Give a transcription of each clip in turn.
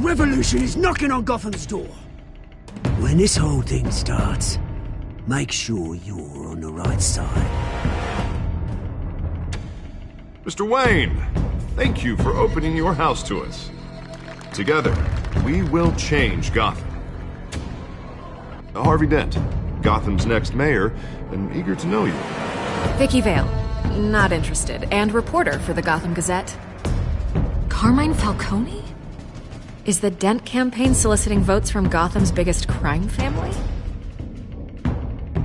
revolution is knocking on Gotham's door. When this whole thing starts, make sure you're on the right side. Mr. Wayne, thank you for opening your house to us. Together, we will change Gotham. Harvey Dent, Gotham's next mayor, and eager to know you. Vicky Vale, not interested, and reporter for the Gotham Gazette. Carmine Falcone? Is the Dent campaign soliciting votes from Gotham's biggest crime family?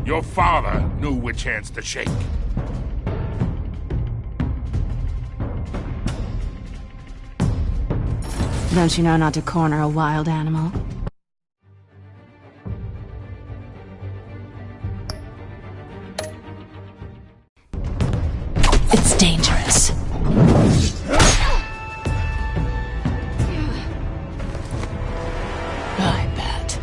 Your father knew which hands to shake. Don't you know not to corner a wild animal? It's dangerous. I bet.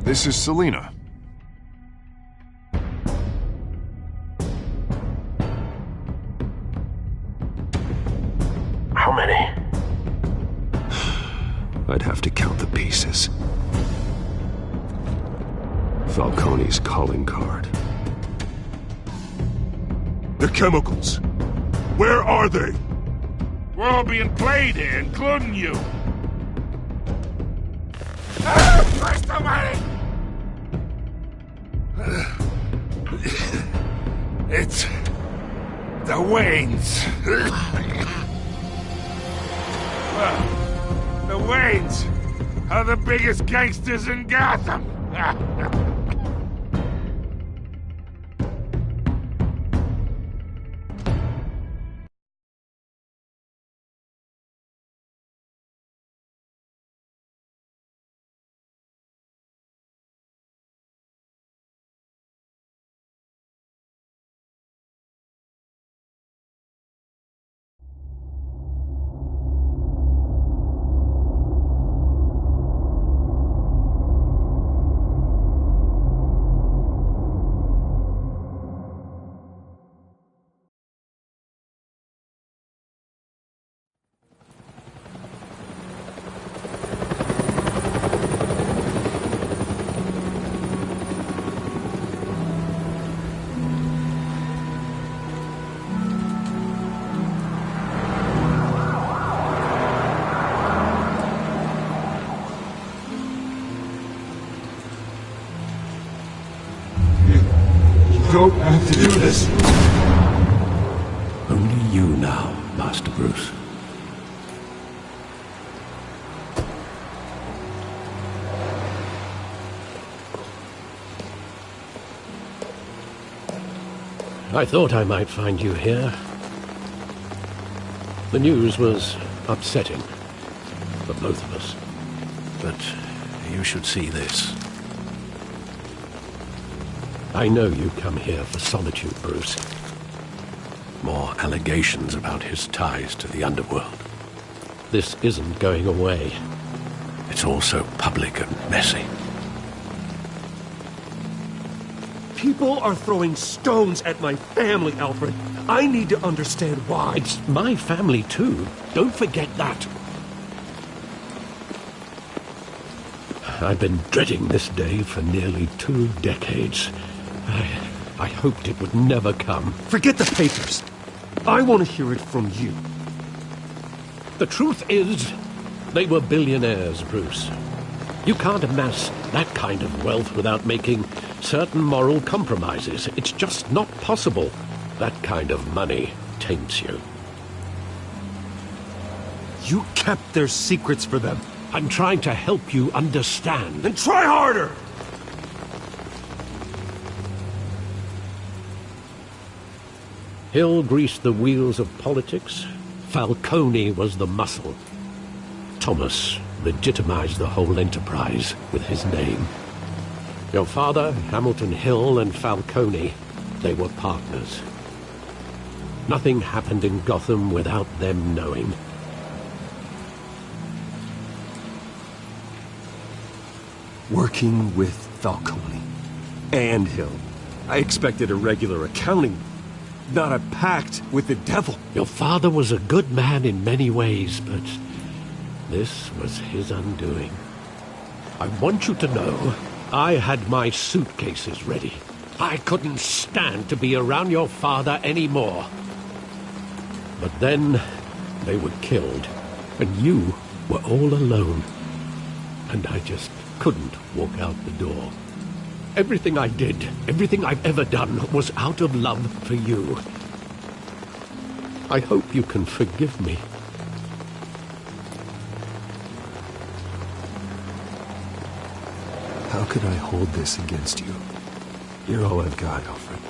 This is Selina. How many? I'd have to count the pieces. Falcone's calling card. The chemicals. Where are they? We're all being played here, including you. Where's the money? It's the Waynes. Well, the Waynes are the biggest gangsters in Gotham. Don't have to do this. Only you now, Master Bruce. I thought I might find you here. The news was upsetting for both of us. But you should see this. I know you come here for solitude, Bruce. More allegations about his ties to the underworld. This isn't going away. It's all so public and messy. People are throwing stones at my family, Alfred. I need to understand why. It's my family, too. Don't forget that. I've been dreading this day for nearly 2 decades. I hoped it would never come. Forget the papers. I want to hear it from you. The truth is, they were billionaires, Bruce. You can't amass that kind of wealth without making certain moral compromises. It's just not possible. That kind of money taints you. You kept their secrets for them. I'm trying to help you understand. Then try harder! Hill greased the wheels of politics. Falcone was the muscle. Thomas legitimized the whole enterprise with his name. Your father, Hamilton Hill, and Falcone, they were partners. Nothing happened in Gotham without them knowing. Working with Falcone and Hill. I expected a regular accounting. not a pact with the devil. Your father was a good man in many ways, but this was his undoing. I want you to know, I had my suitcases ready. I couldn't stand to be around your father anymore. But then they were killed, and you were all alone. And I just couldn't walk out the door. Everything I did, everything I've ever done, was out of love for you. I hope you can forgive me. How could I hold this against you? You're all I've got, Alfred.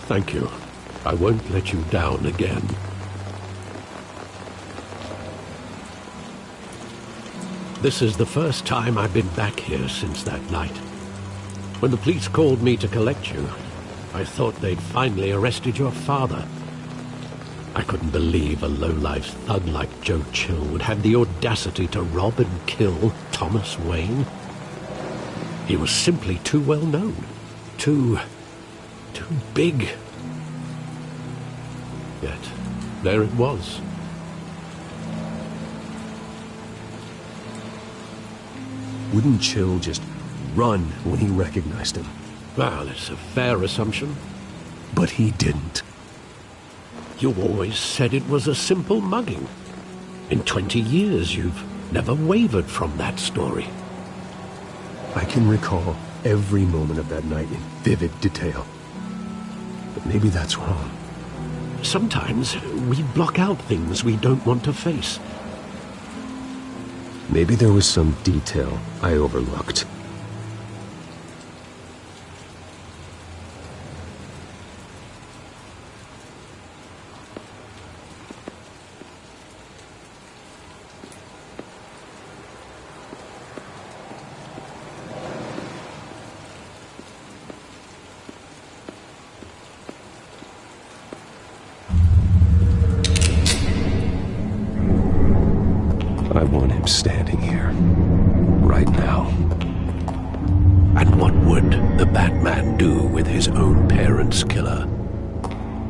Thank you. I won't let you down again. This is the first time I've been back here since that night. When the police called me to collect you, I thought they'd finally arrested your father. I couldn't believe a low-life thug like Joe Chill would have the audacity to rob and kill Thomas Wayne. He was simply too well known. Too big. Yet, there it was. Wouldn't Chill just run when he recognized him? Well, it's a fair assumption. But he didn't. You always said it was a simple mugging. In 20 years, you've never wavered from that story. I can recall every moment of that night in vivid detail. But maybe that's wrong. Sometimes we block out things we don't want to face. Maybe there was some detail I overlooked. I want him standing here, right now. And what would the Batman do with his own parents' killer?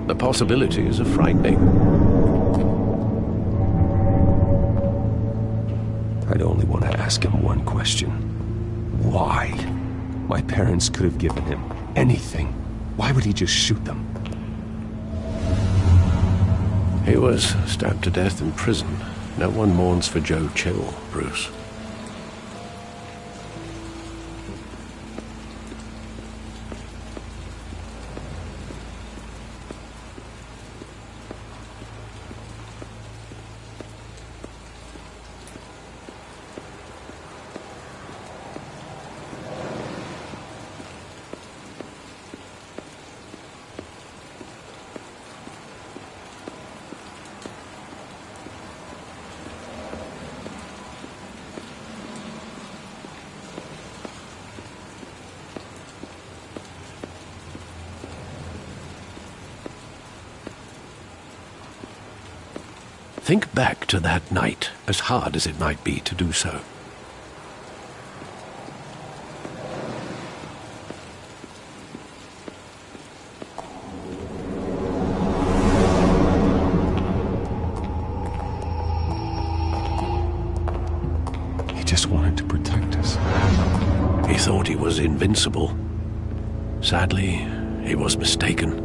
The possibilities are frightening. I'd only want to ask him one question. Why? My parents could have given him anything. Why would he just shoot them? He was stabbed to death in prison. No one mourns for Joe Chill, Bruce. Think back to that night, as hard as it might be to do so. He just wanted to protect us. He thought he was invincible. Sadly, he was mistaken.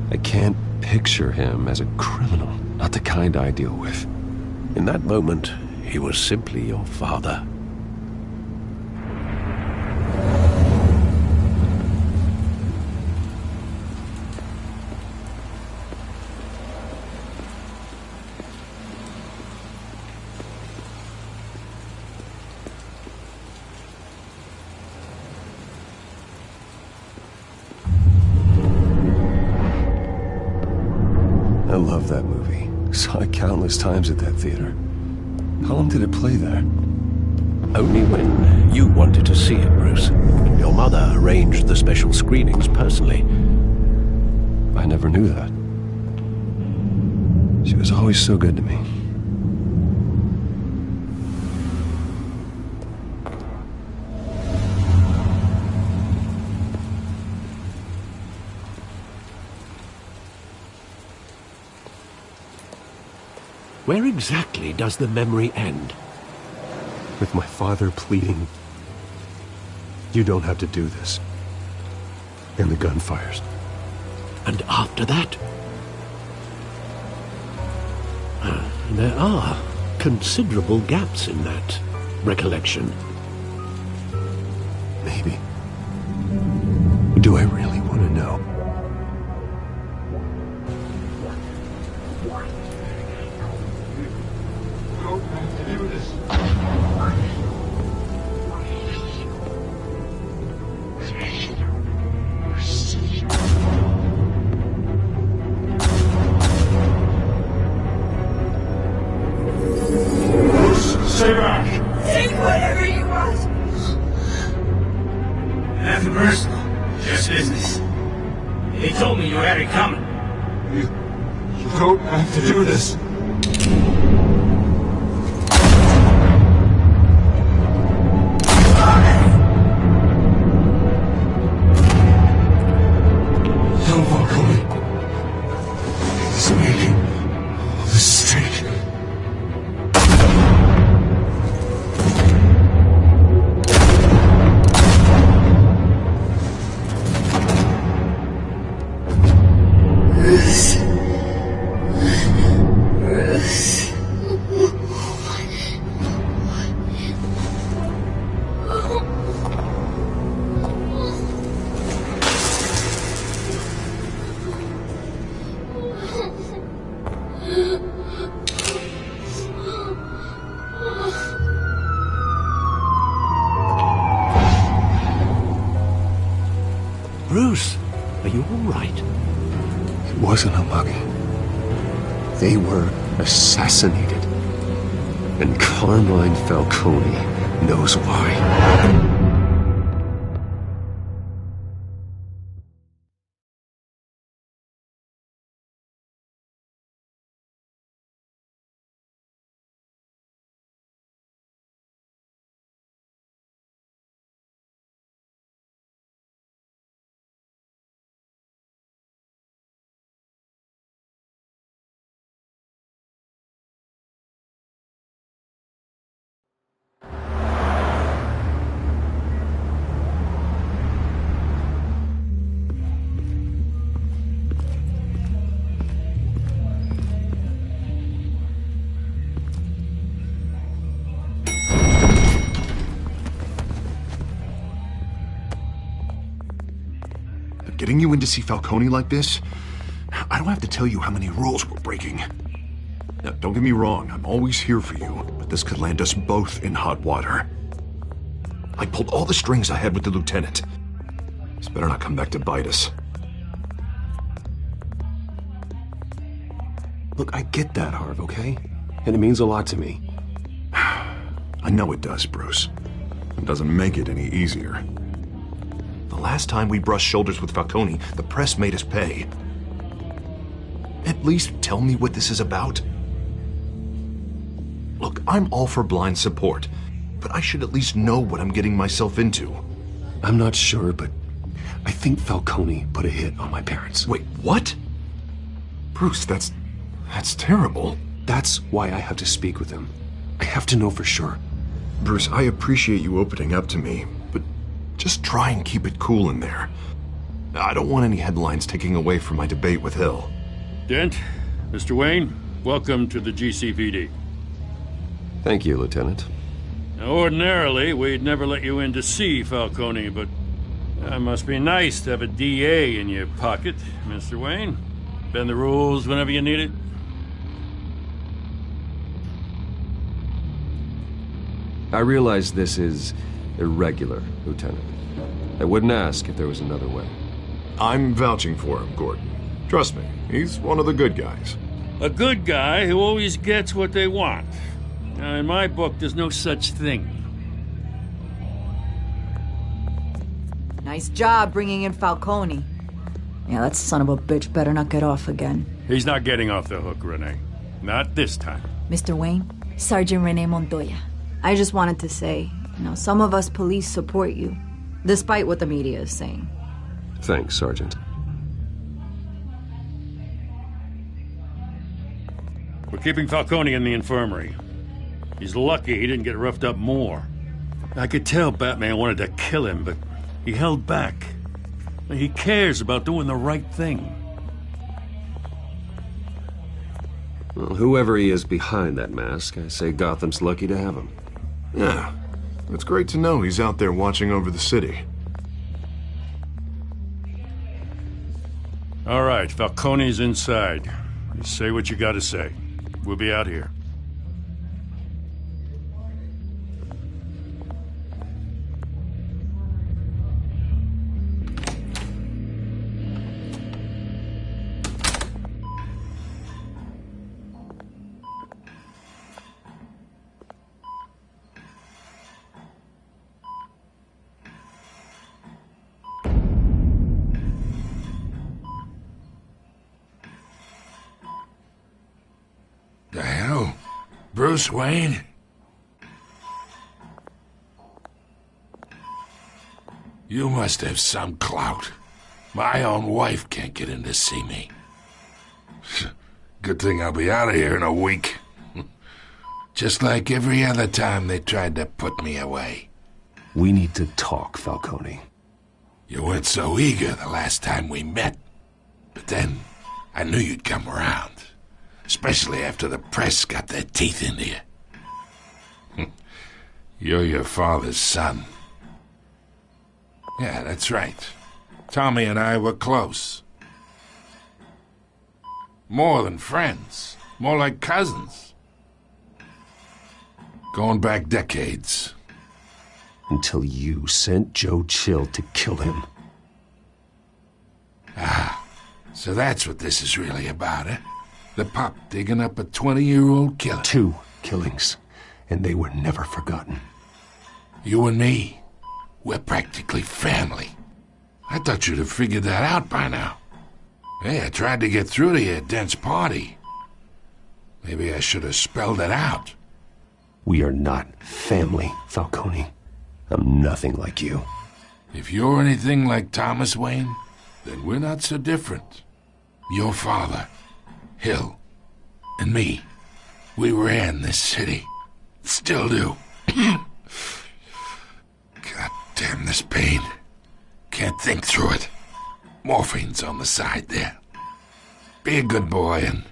I can't picture him as a criminal, not the kind I deal with. In that moment, he was simply your father. I love that movie. Saw it countless times at that theater. How long did it play there? Only when you wanted to see it, Bruce. Your mother arranged the special screenings personally. I never knew that. She was always so good to me. Where exactly does the memory end? With my father pleading, "You don't have to do this." And the gun fires. And after that? There are considerable gaps in that recollection. Maybe. Do I really want to know? Stay back! Take whatever you want! Nothing personal, just business. They told me you had it coming. You don't have to do this. Tell Falcone. He's making a mistake. Bruce, are you all right? It wasn't a mug. They were assassinated. And Carmine Falcone knows why. Getting you in to see Falcone like this? I don't have to tell you how many rules we're breaking. Now, don't get me wrong, I'm always here for you, but this could land us both in hot water. I pulled all the strings I had with the lieutenant. This better not come back to bite us. Look, I get that, Harv, okay? And it means a lot to me. I know it does, Bruce. It doesn't make it any easier. The last time we brushed shoulders with Falcone, the press made us pay. At least tell me what this is about. Look, I'm all for blind support, but I should at least know what I'm getting myself into. I'm not sure, but I think Falcone put a hit on my parents. Wait, what? Bruce, that's terrible. That's why I have to speak with him. I have to know for sure. Bruce, I appreciate you opening up to me, but just try and keep it cool in there. I don't want any headlines taking away from my debate with Hill. Dent, Mr. Wayne, welcome to the GCPD. Thank you, Lieutenant. Now, ordinarily, we'd never let you in to see Falcone, but it must be nice to have a DA in your pocket, Mr. Wayne. Bend the rules whenever you need it. I realize this is irregular, Lieutenant. I wouldn't ask if there was another way. I'm vouching for him, Gordon. Trust me, he's one of the good guys. A good guy who always gets what they want. Now, in my book, there's no such thing. Nice job bringing in Falcone. Yeah, that son of a bitch better not get off again. He's not getting off the hook, Renee. Not this time. Mr. Wayne, Sergeant Renee Montoya. I just wanted to say, some of us police support you, despite what the media is saying. Thanks, Sergeant. We're keeping Falcone in the infirmary. He's lucky he didn't get roughed up more. I could tell Batman wanted to kill him, but he held back. He cares about doing the right thing. Well, whoever he is behind that mask, I say Gotham's lucky to have him. Yeah, it's great to know he's out there watching over the city. All right, Falcone's inside. You say what you gotta say. We'll be out here. The hell? Bruce Wayne? You must have some clout. My own wife can't get in to see me. Good thing I'll be out of here in a week. Just like every other time they tried to put me away. We need to talk, Falcone. You weren't so eager the last time we met. But then, I knew you'd come around. Especially after the press got their teeth into you. You're your father's son. Yeah, that's right. Tommy and I were close. More than friends. More like cousins. Going back decades. Until you sent Joe Chill to kill him. Ah, so that's what this is really about, eh? The pop digging up a 20-year-old killer. 2 killings, and they were never forgotten. You and me, we're practically family. I thought you'd have figured that out by now. Hey, I tried to get through to you at Dent's party. Maybe I should have spelled it out. We are not family, Falcone. I'm nothing like you. If you're anything like Thomas Wayne, then we're not so different. Your father, Hill, and me, we ran this city. Still do. God damn this pain. Can't think through it. Morphine's on the side there. Be a good boy and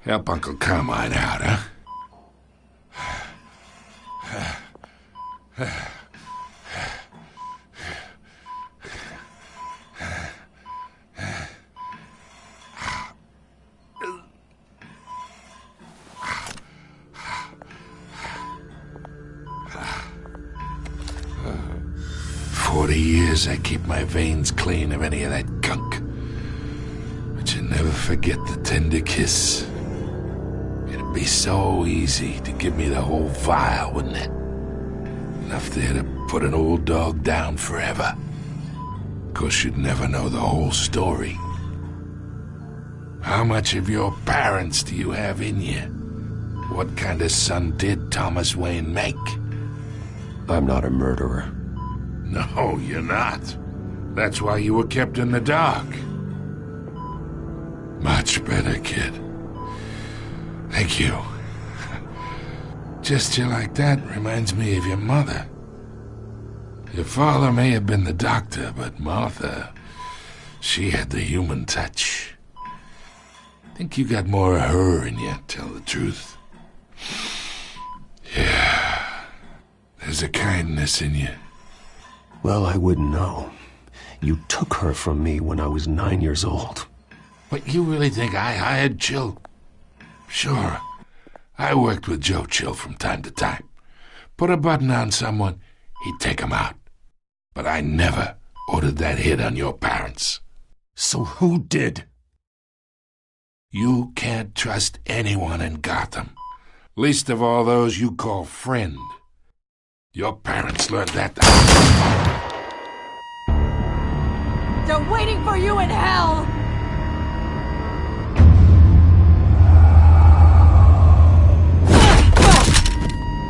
help Uncle Carmine out, huh? 40 years I keep my veins clean of any of that gunk. But you never forget the tender kiss. It'd be so easy to give me the whole vial, wouldn't it? Enough there to put an old dog down forever. Of course, you'd never know the whole story. How much of your parents do you have in you? What kind of son did Thomas Wayne make? I'm not a murderer. No, you're not. That's why you were kept in the dark. Much better, kid. Thank you. Gesture like that reminds me of your mother. Your father may have been the doctor, but Martha, she had the human touch. Think you got more of her in you, tell the truth. Yeah, there's a kindness in you. Well, I wouldn't know. You took her from me when I was 9 years old. But you really think I hired Chill? Sure. I worked with Joe Chill from time to time. Put a button on someone, he'd take him out. But I never ordered that hit on your parents. So who did? You can't trust anyone in Gotham. Least of all those you call friend. Your parents learned that. They're waiting for you in hell!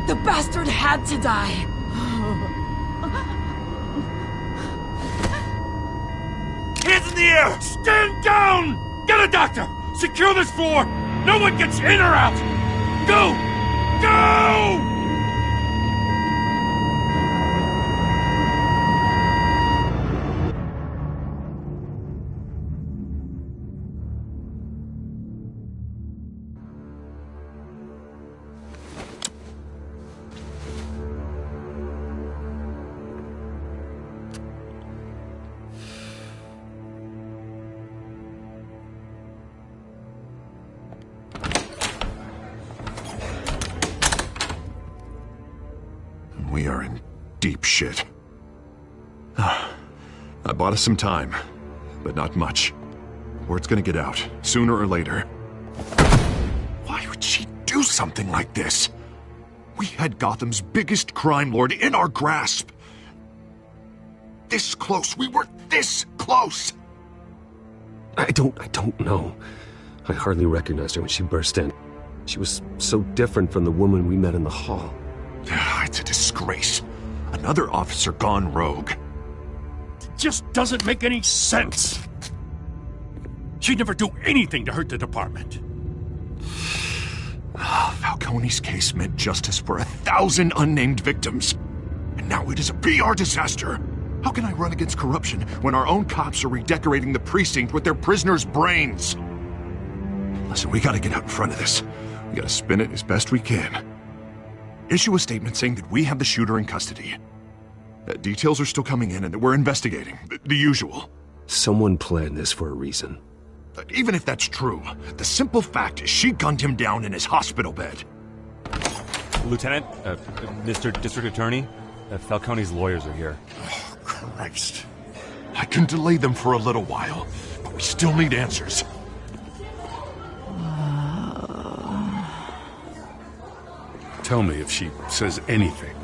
The bastard had to die! Hands in the air! Stand down! Get a doctor! Secure this floor! No one gets in or out! Go! Go! We are in deep shit. I bought us some time, but not much. Word's gonna get out, sooner or later. Why would she do something like this? We had Gotham's biggest crime lord in our grasp. This close. We were this close. I don't know. I hardly recognized her when she burst in. She was so different from the woman we met in the hall. It's a disgrace. Another officer gone rogue. It just doesn't make any sense. She'd never do anything to hurt the department. Falcone's case meant justice for 1,000 unnamed victims. And now it is a PR disaster. How can I run against corruption when our own cops are redecorating the precinct with their prisoners' brains? Listen, we gotta get out in front of this. We gotta spin it as best we can. Issue a statement saying that we have the shooter in custody. Details are still coming in and that we're investigating. The usual. Someone planned this for a reason. Even if that's true, the simple fact is she gunned him down in his hospital bed. Lieutenant, Mr. District Attorney, Falcone's lawyers are here. Oh, Christ. I can delay them for a little while, but we still need answers. Tell me if she says anything.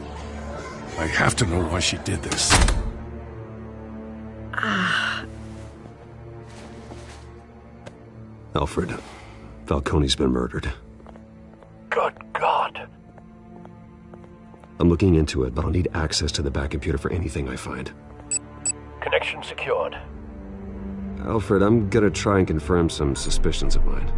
I have to know why she did this. Alfred, Falcone's been murdered. Good God. I'm looking into it, but I'll need access to the back computer for anything I find. Connection secured. Alfred, I'm gonna try and confirm some suspicions of mine.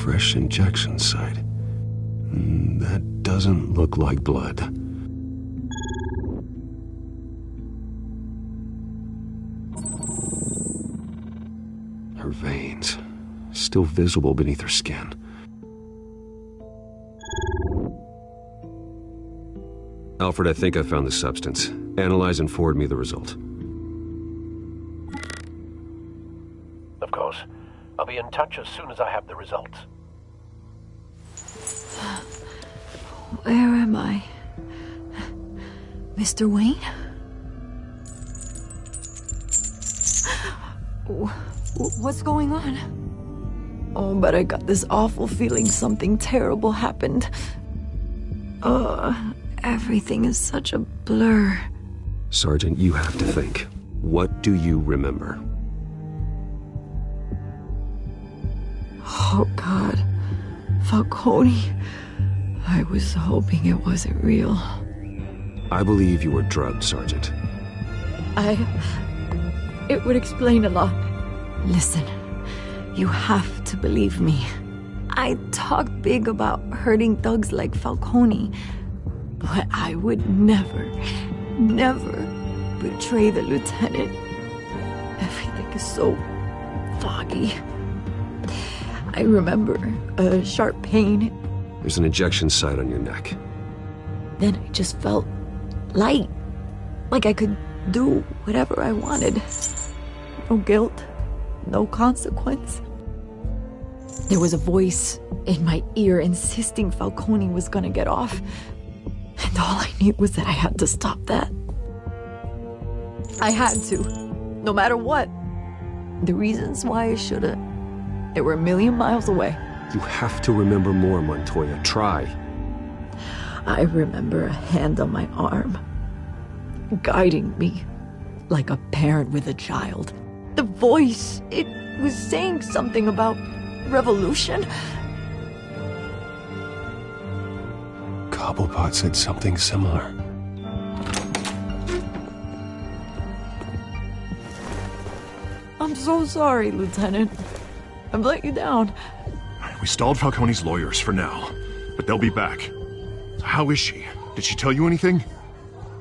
Fresh injection site. That doesn't look like blood. Her veins, still visible beneath her skin. Alfred, I think I found the substance. Analyze and forward me the result. Of course. I'll be in touch as soon as I have the results. Where am I? Mr. Wayne? What's going on? Oh, but I got this awful feeling something terrible happened. Everything is such a blur. Sergeant, you have to think. What do you remember? Oh, God. Falcone. I was hoping it wasn't real. I believe you were drugged, Sergeant. It would explain a lot. Listen, you have to believe me. I talk big about hurting thugs like Falcone, but I would never betray the lieutenant. Everything is so foggy. I remember a sharp pain. There's an injection site on your neck. Then I just felt light. Like I could do whatever I wanted. No guilt, no consequence. There was a voice in my ear insisting Falcone was gonna get off. And all I knew was that I had to stop that. I had to, no matter what. The reasons why I should've, they were a million miles away. You have to remember more, Montoya. Try. I remember a hand on my arm, guiding me like a parent with a child. The voice, it was saying something about revolution? Cobblepot said something similar. I'm so sorry, Lieutenant. I've let you down. We stalled Falcone's lawyers for now, but they'll be back. How is she? Did she tell you anything?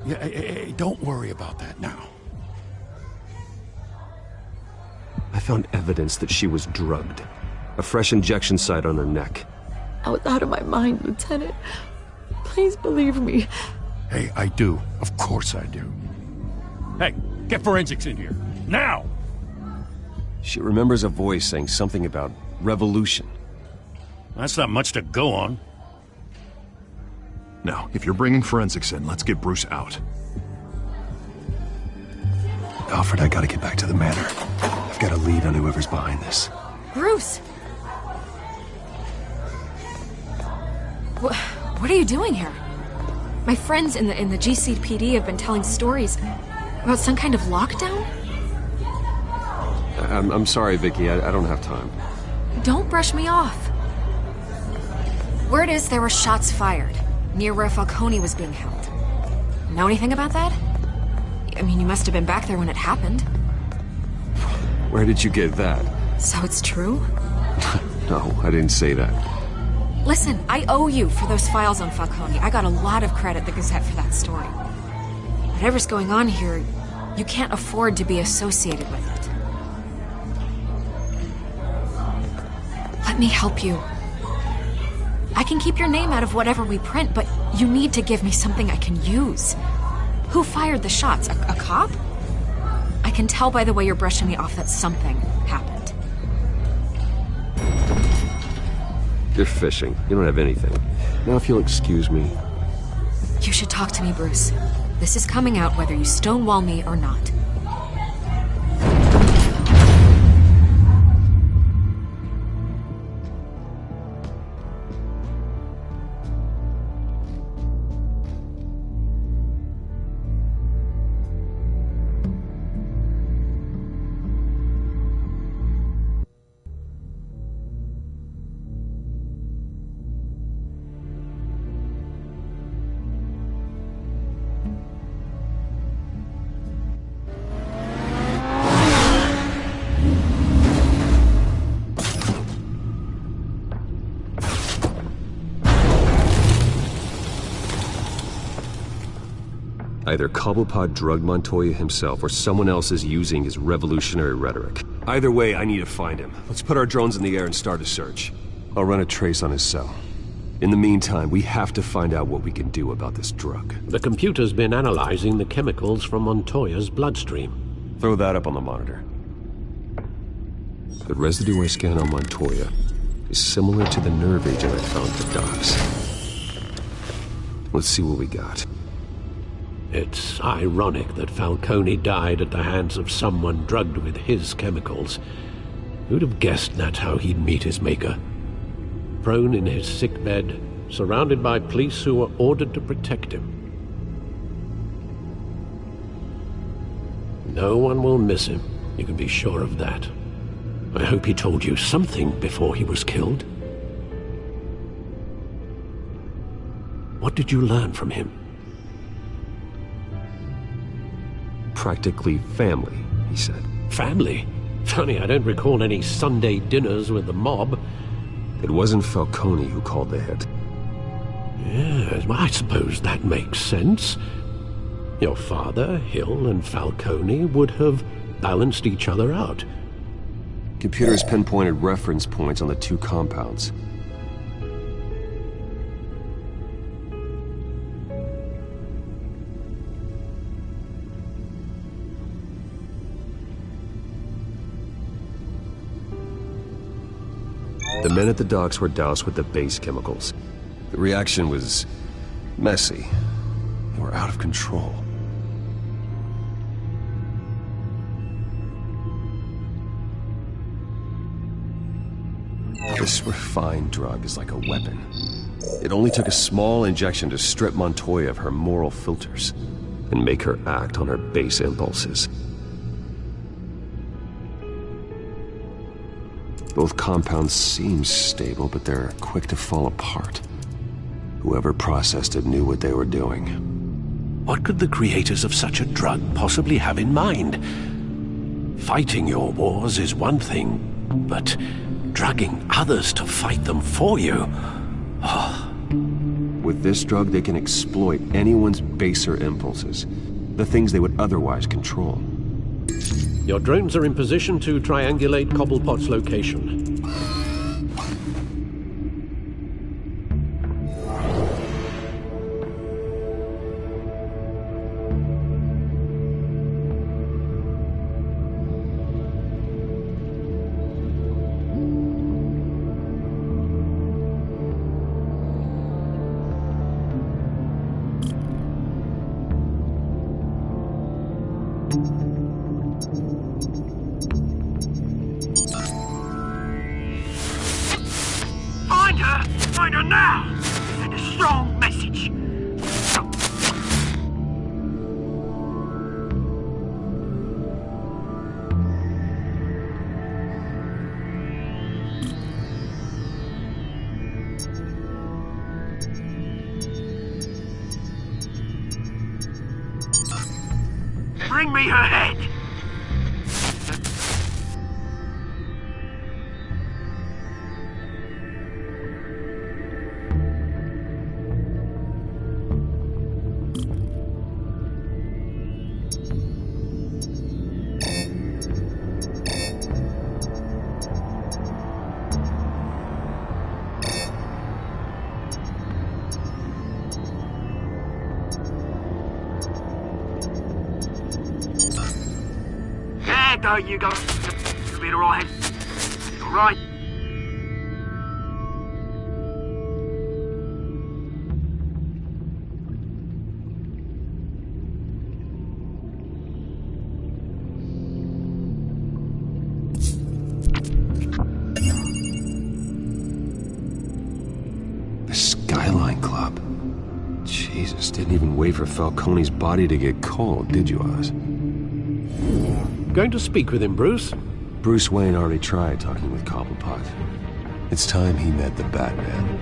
Yeah, hey, don't worry about that now. I found evidence that she was drugged. A fresh injection site on her neck. I was out of my mind, Lieutenant. Please believe me. Hey, I do. Of course I do. Hey, get forensics in here. Now! She remembers a voice saying something about revolution. That's not much to go on. Now, if you're bringing forensics in, let's get Bruce out. Alfred, I gotta get back to the manor. I've got a lead on whoever's behind this. Bruce! What are you doing here? My friends in the GCPD have been telling stories about some kind of lockdown? I'm sorry, Vicky. I don't have time. Don't brush me off. Word is there were shots fired near where Falcone was being held. Know anything about that? I mean, you must have been back there when it happened. Where did you get that? So it's true? No, I didn't say that. Listen, I owe you for those files on Falcone. I got a lot of credit at the Gazette for that story. Whatever's going on here, you can't afford to be associated with it. Let me help you. I can keep your name out of whatever we print, but you need to give me something I can use. Who fired the shots? A cop? I can tell by the way you're brushing me off that something happened. You're fishing. You don't have anything. Now, if you'll excuse me. You should talk to me, Bruce. This is coming out whether you stonewall me or not. Either Cobblepot drugged Montoya himself, or someone else is using his revolutionary rhetoric. Either way, I need to find him. Let's put our drones in the air and start a search. I'll run a trace on his cell. In the meantime, we have to find out what we can do about this drug. The computer's been analyzing the chemicals from Montoya's bloodstream. Throw that up on the monitor. The residue I scan on Montoya is similar to the nerve agent I found at the docks. Let's see what we got. It's ironic that Falcone died at the hands of someone drugged with his chemicals. Who'd have guessed that's how he'd meet his maker? Prone in his sickbed, surrounded by police who were ordered to protect him. No one will miss him, you can be sure of that. I hope he told you something before he was killed. What did you learn from him? Practically family, he said. Family? Funny, I don't recall any Sunday dinners with the mob. It wasn't Falcone who called the hit. Yes, well, I suppose that makes sense. Your father, Hill, and Falcone would have balanced each other out. Computers pinpointed reference points on the two compounds. The men at the docks were doused with the base chemicals. The reaction was messy. They were out of control. This refined drug is like a weapon. It only took a small injection to strip Montoya of her moral filters and make her act on her base impulses. Both compounds seem stable, but they're quick to fall apart. Whoever processed it knew what they were doing. What could the creators of such a drug possibly have in mind? Fighting your wars is one thing, but drugging others to fight them for you? With this drug, they can exploit anyone's baser impulses, the things they would otherwise control. Your drones are in position to triangulate Cobblepot's location. Find her now! Send a strong message. Bring me her head! There you go. You'll be alright. Alright. The Skyline Club. Jesus, didn't even wait for Falcone's body to get cold, did you, Oz? Going to speak with him, Bruce? Bruce Wayne already tried talking with Cobblepot. It's time he met the Batman.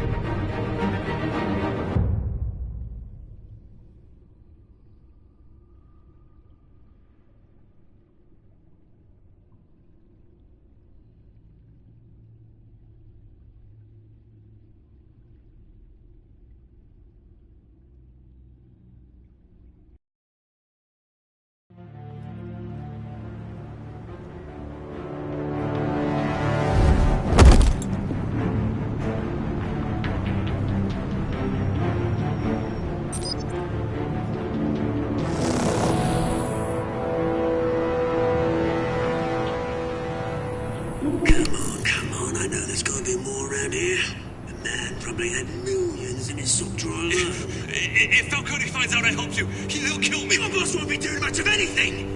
Come on, I know there's gotta be more around here. The man probably had millions in his sock drawer alone. If Falcone finds out I helped you, he'll kill me. Your boss won't be doing much of anything!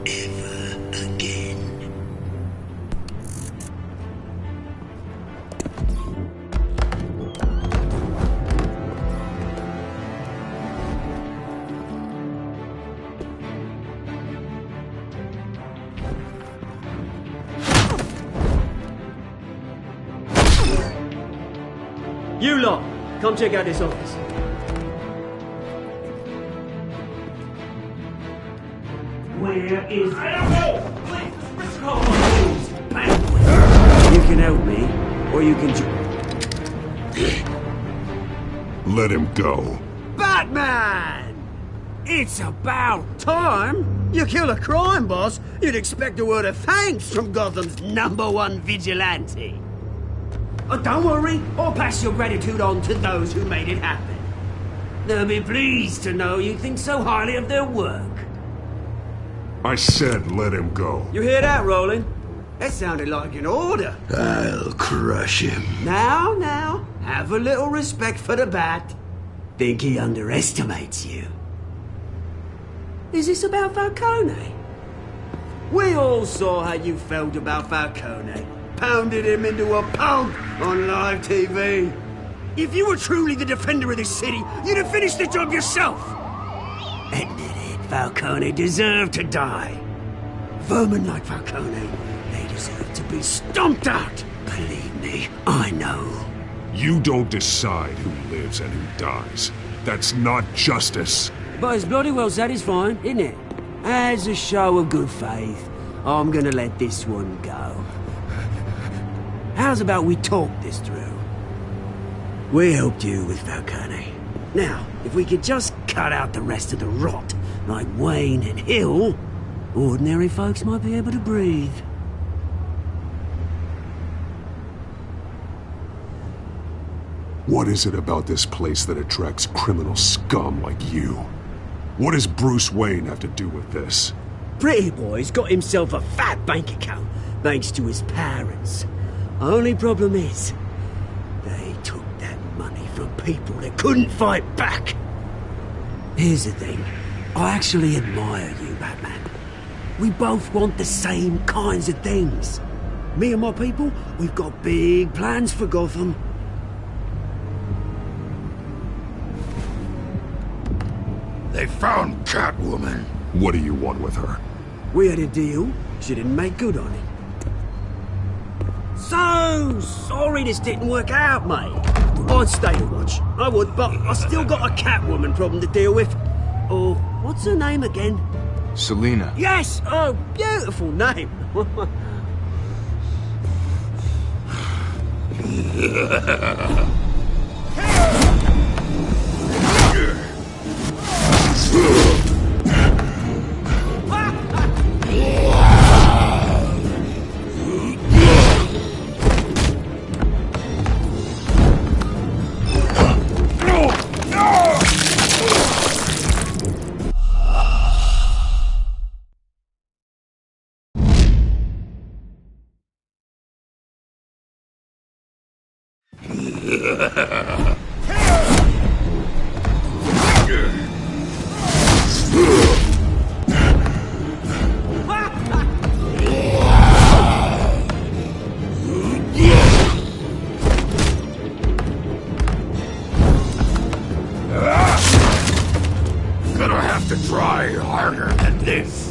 Ever again. You lot, come check out this office. Where is... I don't know! Please, let's go! You can help me, or you can... Let him go. Batman! It's about time! You kill a crime boss, you'd expect a word of thanks from Gotham's #1 vigilante. Oh, don't worry, I'll pass your gratitude on to those who made it happen. They'll be pleased to know you think so highly of their work. I said let him go. You hear that, Roland? That sounded like an order. I'll crush him. Now, have a little respect for the Bat. Think he underestimates you. Is this about Falcone? We all saw how you felt about Falcone. Pounded him into a pulp on live TV. If you were truly the defender of this city, you'd have finished the job yourself. Admit it, Falcone deserved to die. Vermin like Falcone, they deserve to be stomped out. Believe me, I know. You don't decide who lives and who dies. That's not justice. But it's bloody well satisfying, isn't it? As a show of good faith, I'm gonna let this one go. How's about we talk this through? We helped you with Falcone. Now, if we could just cut out the rest of the rot, like Wayne and Hill, ordinary folks might be able to breathe. What is it about this place that attracts criminal scum like you? What does Bruce Wayne have to do with this? Pretty boy's got himself a fat bank account, thanks to his parents. Only problem is, they took that money from people that couldn't fight back. Here's the thing. I actually admire you, Batman. We both want the same kinds of things. Me and my people, we've got big plans for Gotham. They found Catwoman. What do you want with her? We had a deal. She didn't make good on it. So sorry this didn't work out, mate. I'd stay to watch. I would, but I still got a Catwoman problem to deal with. Oh, what's her name again? Selina. Yes! Oh, beautiful name. Gonna have to try harder than this.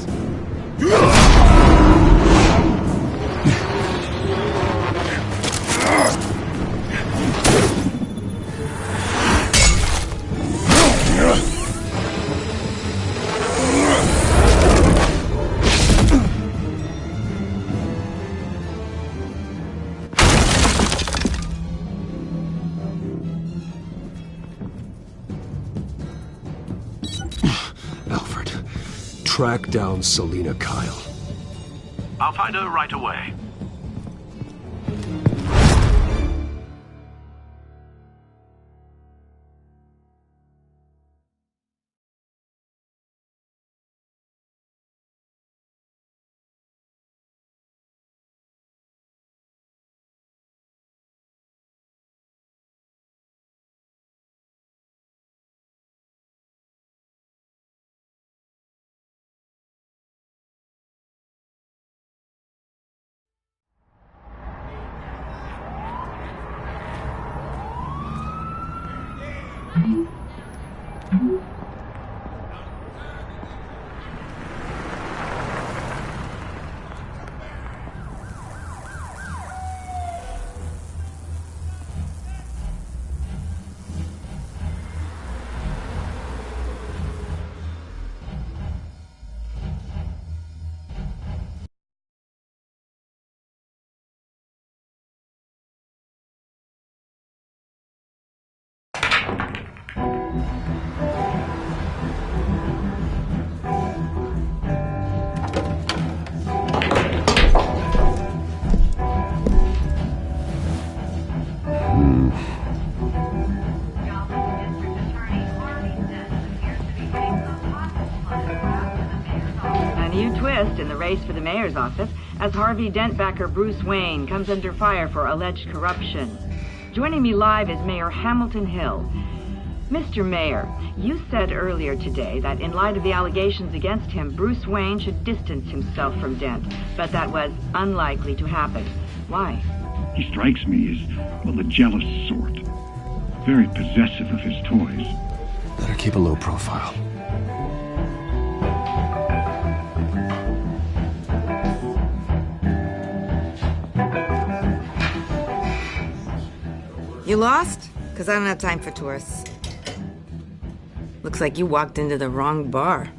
Alfred, track down Selina Kyle. I'll find her right away. In the race for the mayor's office as Harvey Dent backer Bruce Wayne comes under fire for alleged corruption. Joining me live is Mayor Hamilton Hill. Mr. Mayor, you said earlier today that in light of the allegations against him, Bruce Wayne should distance himself from Dent, but that was unlikely to happen. Why? He strikes me as, well, the jealous sort. Very possessive of his toys. Better keep a low profile. lost? Because I don't have time for tourists. Looks like you walked into the wrong bar.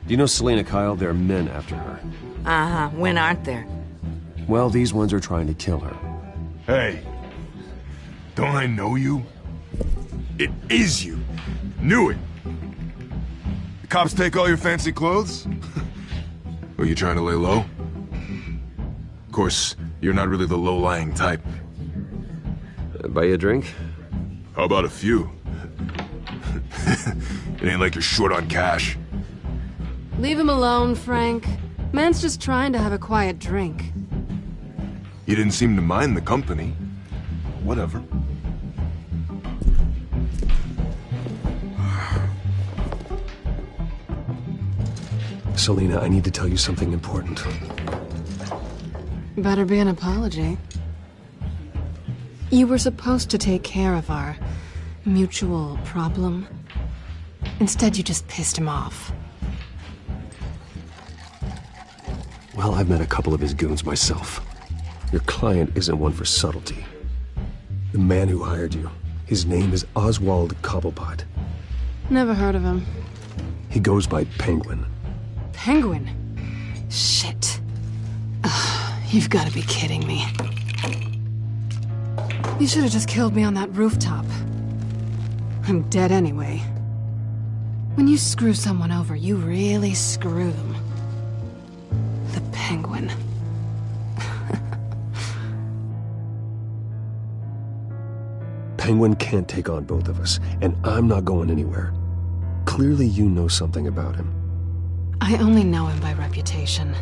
Do you know Selena Kyle? There are men after her. Uh-huh. When aren't there? Well, these ones are trying to kill her. Hey, don't I know you? It is you. Knew it. The cops take all your fancy clothes? Were you trying to lay low? Of course, you're not really the low-lying type. Buy you a drink? How about a few? It ain't like you're short on cash. Leave him alone, Frank. Man's just trying to have a quiet drink. You didn't seem to mind the company. Whatever. Selena, I need to tell you something important. Better be an apology. You were supposed to take care of our mutual problem. Instead, you just pissed him off. Well, I've met a couple of his goons myself. Your client isn't one for subtlety. The man who hired you, his name is Oswald Cobblepot. Never heard of him. He goes by Penguin. Penguin? Shit. Ugh, you've got to be kidding me. You should have just killed me on that rooftop. I'm dead anyway. When you screw someone over, you really screw them. The Penguin. Penguin can't take on both of us, and I'm not going anywhere. Clearly you know something about him. I only know him by reputation.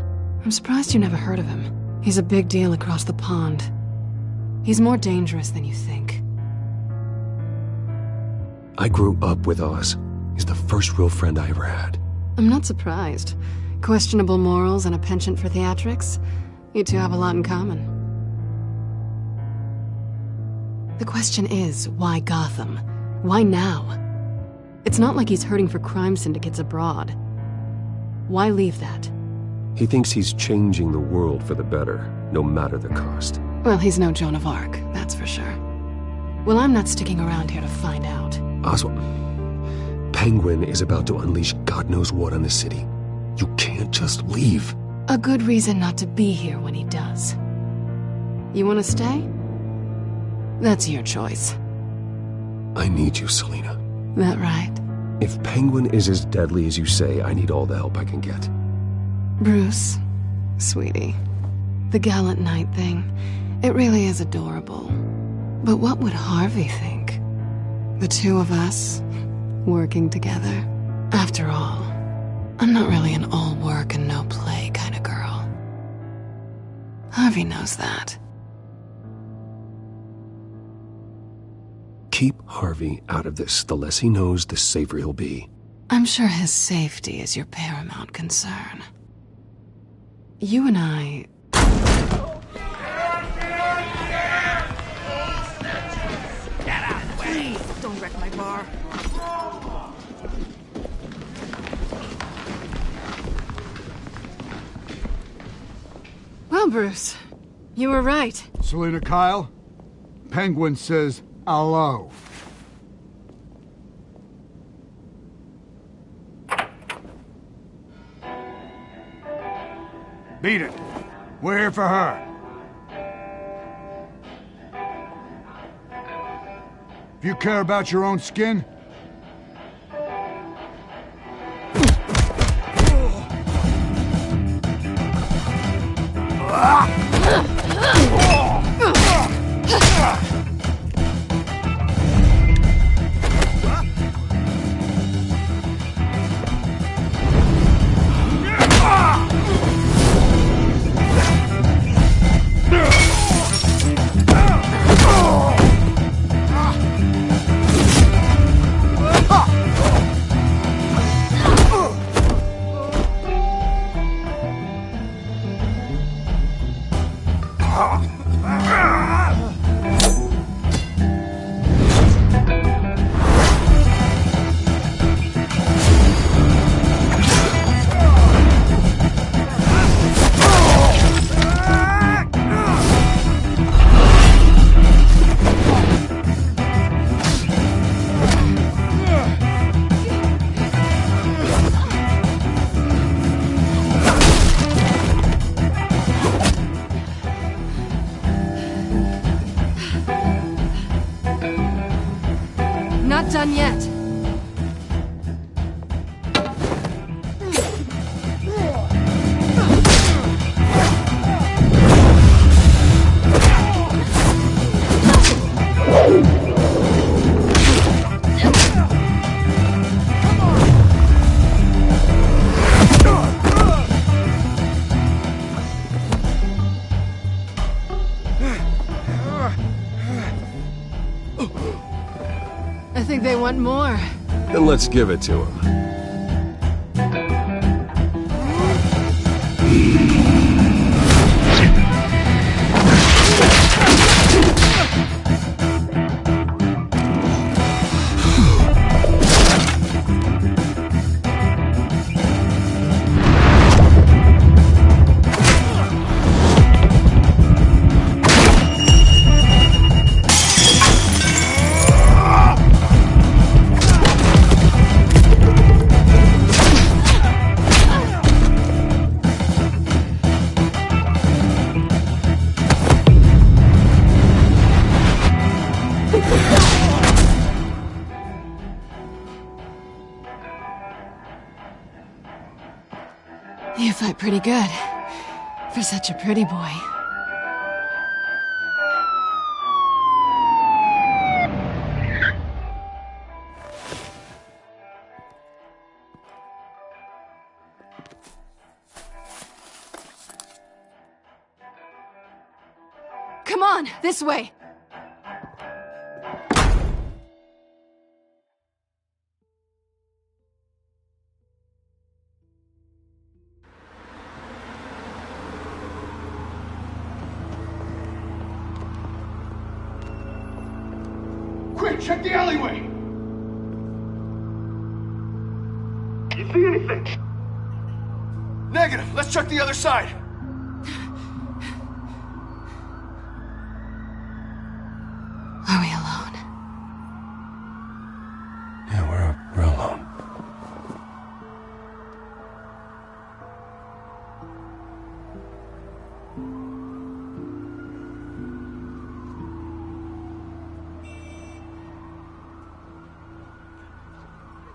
I'm surprised you never heard of him. He's a big deal across the pond. He's more dangerous than you think. I grew up with Oz. He's the first real friend I ever had. I'm not surprised. Questionable morals and a penchant for theatrics. You two have a lot in common. The question is, why Gotham? Why now? It's not like he's hurting for crime syndicates abroad. Why leave that? He thinks he's changing the world for the better, no matter the cost. Well, he's no Joan of Arc, that's for sure. Well, I'm not sticking around here to find out. Oswald, Penguin is about to unleash God knows what on the city. You can't just leave. A good reason not to be here when he does. You want to stay? That's your choice. I need you, Selena. That right? If Penguin is as deadly as you say, I need all the help I can get. Bruce, sweetie, the gallant knight thing, it really is adorable. But what would Harvey think? The two of us, working together. After all, I'm not really an all work and no play kind of girl. Harvey knows that. Keep Harvey out of this. The less he knows, the safer he'll be. I'm sure his safety is your paramount concern. You and I... Get out of the way! Please, don't wreck my bar. Well, Bruce, you were right. Selena Kyle, Penguin says hello. Beat it. We're here for her. If you care about your own skin, done yet. I think they want more. Then let's give it to him. You fight pretty good. For such a pretty boy. Come on, this way! Quick, check the alleyway! You see anything? Negative. Let's check the other side. Are we alone? Yeah, we're alone.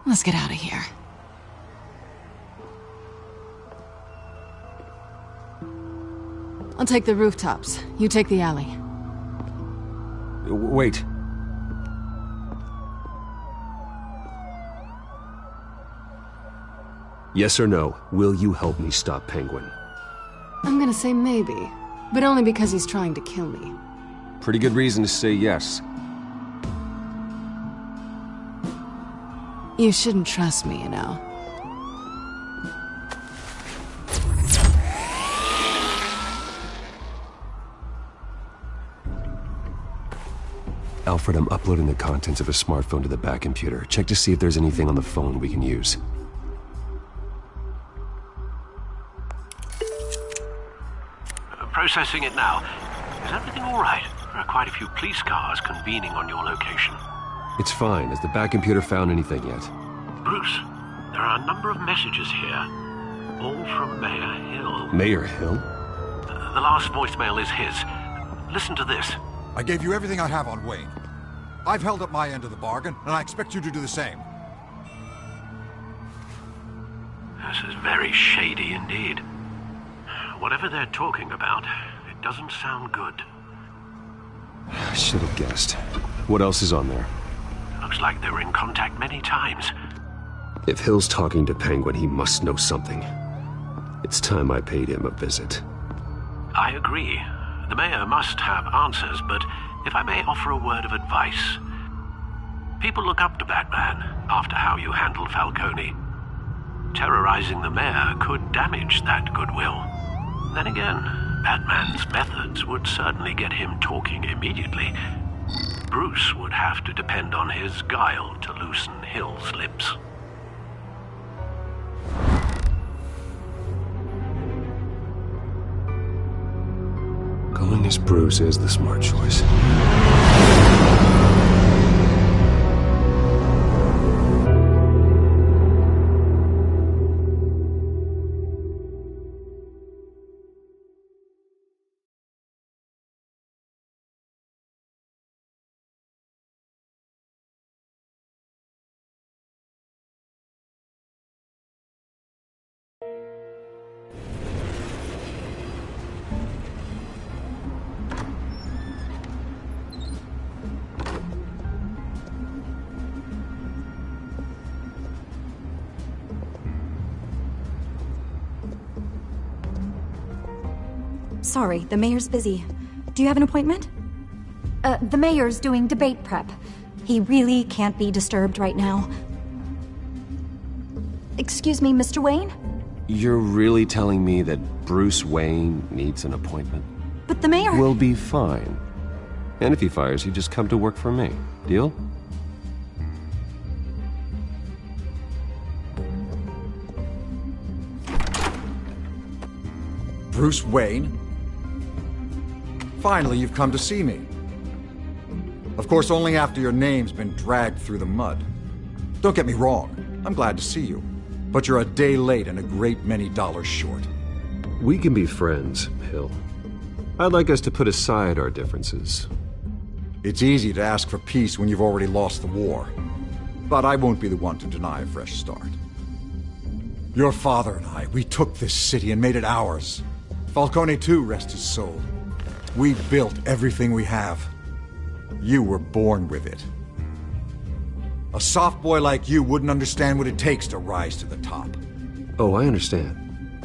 Let's get out of here. I'll take the rooftops. You take the alley. Wait. Yes or no, will you help me stop Penguin? I'm gonna say maybe, but only because he's trying to kill me. Pretty good reason to say yes. You shouldn't trust me, you know. Alfred, I'm uploading the contents of a smartphone to the back computer. Check to see if there's anything on the phone we can use. Processing it now. Is everything all right? There are quite a few police cars convening on your location. It's fine. Has the back computer found anything yet? Bruce, there are a number of messages here. All from Mayor Hill. Mayor Hill? The last voicemail is his. Listen to this. I gave you everything I have on Wayne. I've held up my end of the bargain, and I expect you to do the same. This is very shady indeed. Whatever they're talking about, it doesn't sound good. I should have guessed. What else is on there? Looks like they were in contact many times. If Hill's talking to Penguin, he must know something. It's time I paid him a visit. I agree. The mayor must have answers, but if I may offer a word of advice. People look up to Batman after how you handled Falcone. Terrorizing the mayor could damage that goodwill. Then again, Batman's methods would certainly get him talking immediately. Bruce would have to depend on his guile to loosen Hill's lips. Going as Bruce is the smart choice. Sorry, the mayor's busy. Do you have an appointment? The mayor's doing debate prep. He really can't be disturbed right now. Excuse me, Mr. Wayne? You're really telling me that Bruce Wayne needs an appointment? But the mayor... We'll be fine. And if he fires you, just come to work for me. Deal? Bruce Wayne? Finally, you've come to see me. Of course, only after your name's been dragged through the mud. Don't get me wrong, I'm glad to see you. But you're a day late and a great many dollars short. We can be friends, Hill. I'd like us to put aside our differences. It's easy to ask for peace when you've already lost the war. But I won't be the one to deny a fresh start. Your father and I, we took this city and made it ours. Falcone too, rest his soul. We built everything we have. You were born with it. A soft boy like you wouldn't understand what it takes to rise to the top. Oh, I understand.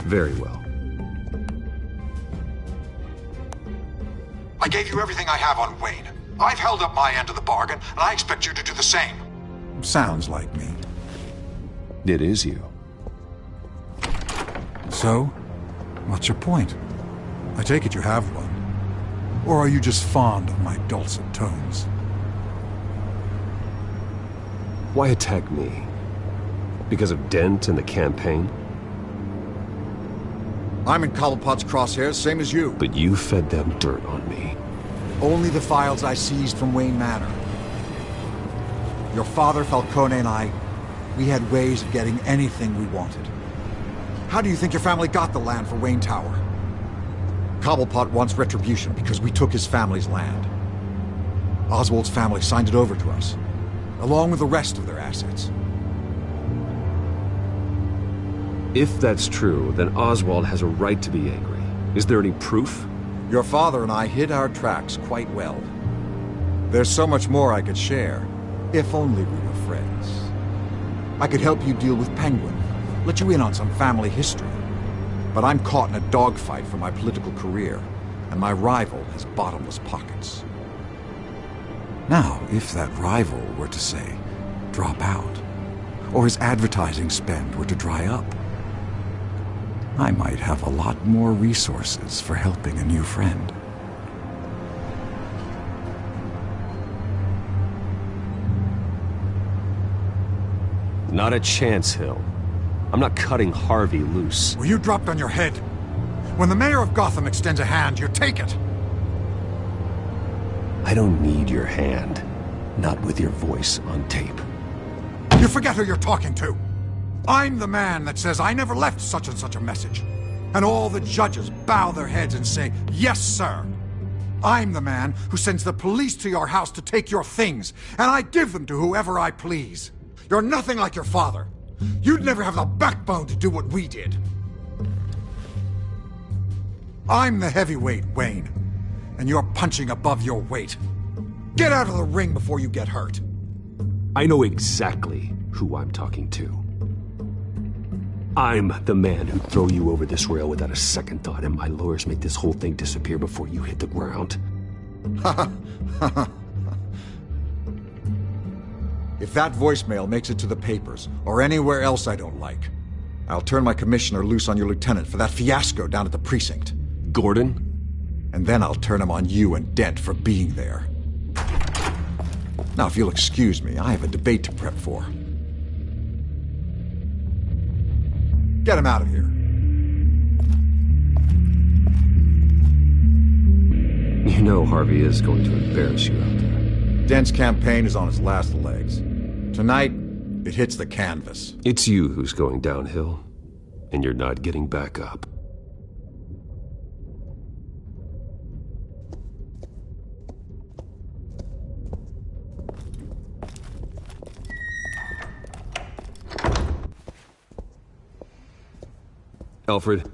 Very well. I gave you everything I have on Wayne. I've held up my end of the bargain, and I expect you to do the same. Sounds like me. It is you. So, what's your point? I take it you have one. Or are you just fond of my dulcet tones? Why attack me? Because of Dent and the campaign? I'm in Cobblepot's crosshairs, same as you. But you fed them dirt on me. Only the files I seized from Wayne Manor. Your father, Falcone, and I, we had ways of getting anything we wanted. How do you think your family got the land for Wayne Tower? Cobblepot wants retribution because we took his family's land. Oswald's family signed it over to us, along with the rest of their assets. If that's true, then Oswald has a right to be angry. Is there any proof? Your father and I hid our tracks quite well. There's so much more I could share, if only we were friends. I could help you deal with Penguin, let you in on some family history. But I'm caught in a dogfight for my political career, and my rival has bottomless pockets. Now, if that rival were to, say, drop out, or his advertising spend were to dry up, I might have a lot more resources for helping a new friend. Not a chance, Hill. I'm not cutting Harvey loose. Were you dropped on your head? When the mayor of Gotham extends a hand, you take it! I don't need your hand. Not with your voice on tape. You forget who you're talking to! I'm the man that says I never left such and such a message. And all the judges bow their heads and say, yes, sir. I'm the man who sends the police to your house to take your things, and I give them to whoever I please. You're nothing like your father. You'd never have the backbone to do what we did. I'm the heavyweight, Wayne, and you're punching above your weight. Get out of the ring before you get hurt. I know exactly who I'm talking to. I'm the man who'd throw you over this rail without a second thought, and my lawyers make this whole thing disappear before you hit the ground. If that voicemail makes it to the papers, or anywhere else I don't like, I'll turn my commissioner loose on your lieutenant for that fiasco down at the precinct. Gordon? And then I'll turn him on you and Dent for being there. Now, if you'll excuse me, I have a debate to prep for. Get him out of here. You know Harvey is going to embarrass you out there. Dent's campaign is on its last legs. Tonight, it hits the canvas. It's you who's going downhill, and you're not getting back up. Alfred,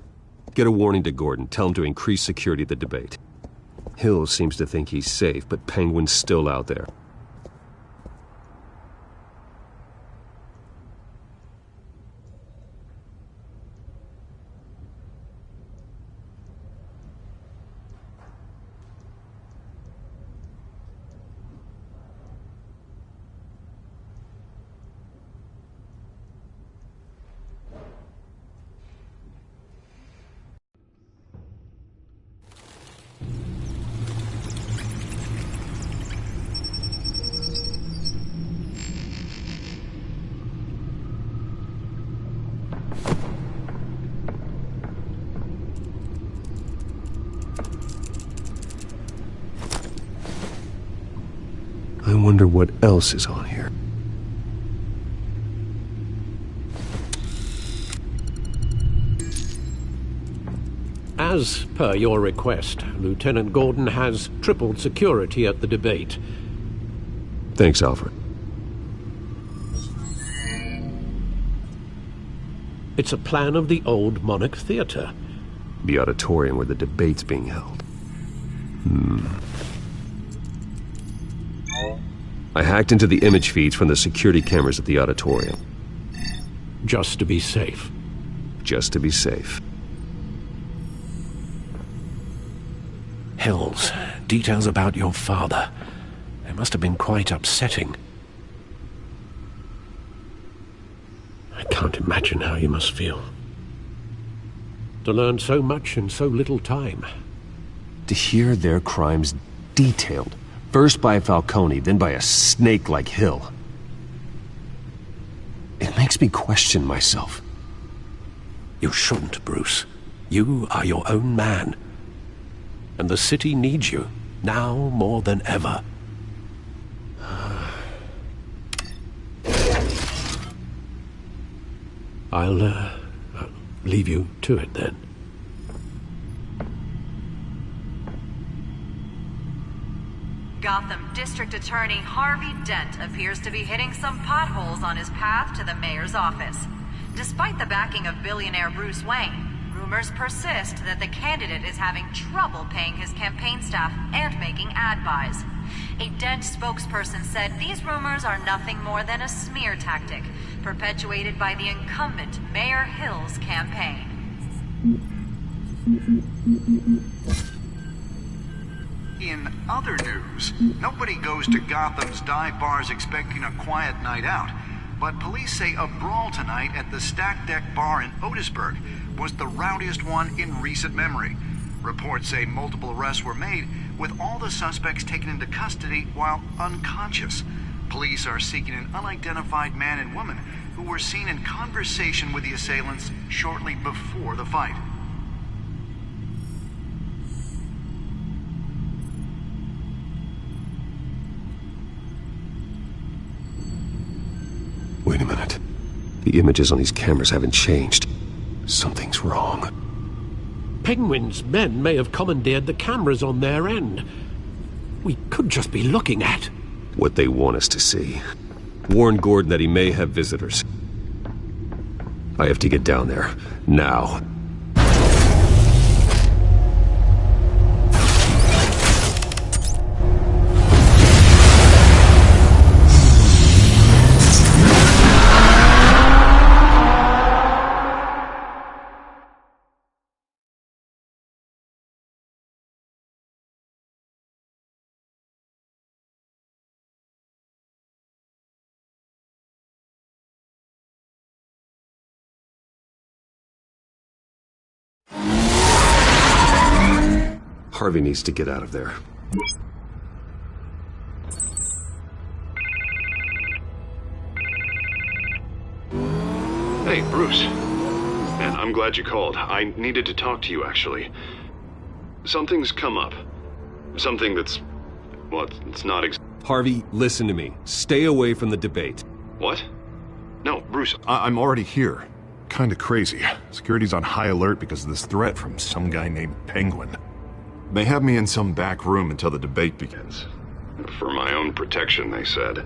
get a warning to Gordon. Tell him to increase security at the debate. Hill seems to think he's safe, but Penguin's still out there. wonder what else is on here. As per your request, Lieutenant Gordon has tripled security at the debate. Thanks, Alfred. It's a plan of the old Monarch Theatre. The auditorium where the debate's being held. I hacked into the image feeds from the security cameras at the auditorium. Just to be safe. Just to be safe. Hills, details about your father. They must have been quite upsetting. I can't imagine how you must feel. To learn so much in so little time. To hear their crimes detailed. First by Falcone, then by a snake like Hill. It makes me question myself. You shouldn't, Bruce. You are your own man. And the city needs you, now more than ever. I'll leave you to it then. Gotham District Attorney Harvey Dent appears to be hitting some potholes on his path to the mayor's office. Despite the backing of billionaire Bruce Wayne, rumors persist that the candidate is having trouble paying his campaign staff and making ad buys. A Dent spokesperson said these rumors are nothing more than a smear tactic, perpetuated by the incumbent Mayor Hill's campaign. In other news, nobody goes to Gotham's dive bars expecting a quiet night out, but police say a brawl tonight at the Stack Deck Bar in Otisburg was the rowdiest one in recent memory. Reports say multiple arrests were made, with all the suspects taken into custody while unconscious. Police are seeking an unidentified man and woman who were seen in conversation with the assailants shortly before the fight. Wait a minute. The images on these cameras haven't changed. Something's wrong. Penguin's men may have commandeered the cameras on their end. We could just be looking at what they want us to see. Warn Gordon that he may have visitors. I have to get down there. Now. Harvey needs to get out of there. Hey, Bruce. Man, I'm glad you called. I needed to talk to you, actually. Something's come up. Something that's... well, it's not Harvey, listen to me. Stay away from the debate. What? No, Bruce, I'm already here. Kinda crazy. Security's on high alert because of this threat from some guy named Penguin. They have me in some back room until the debate begins. For my own protection, they said. A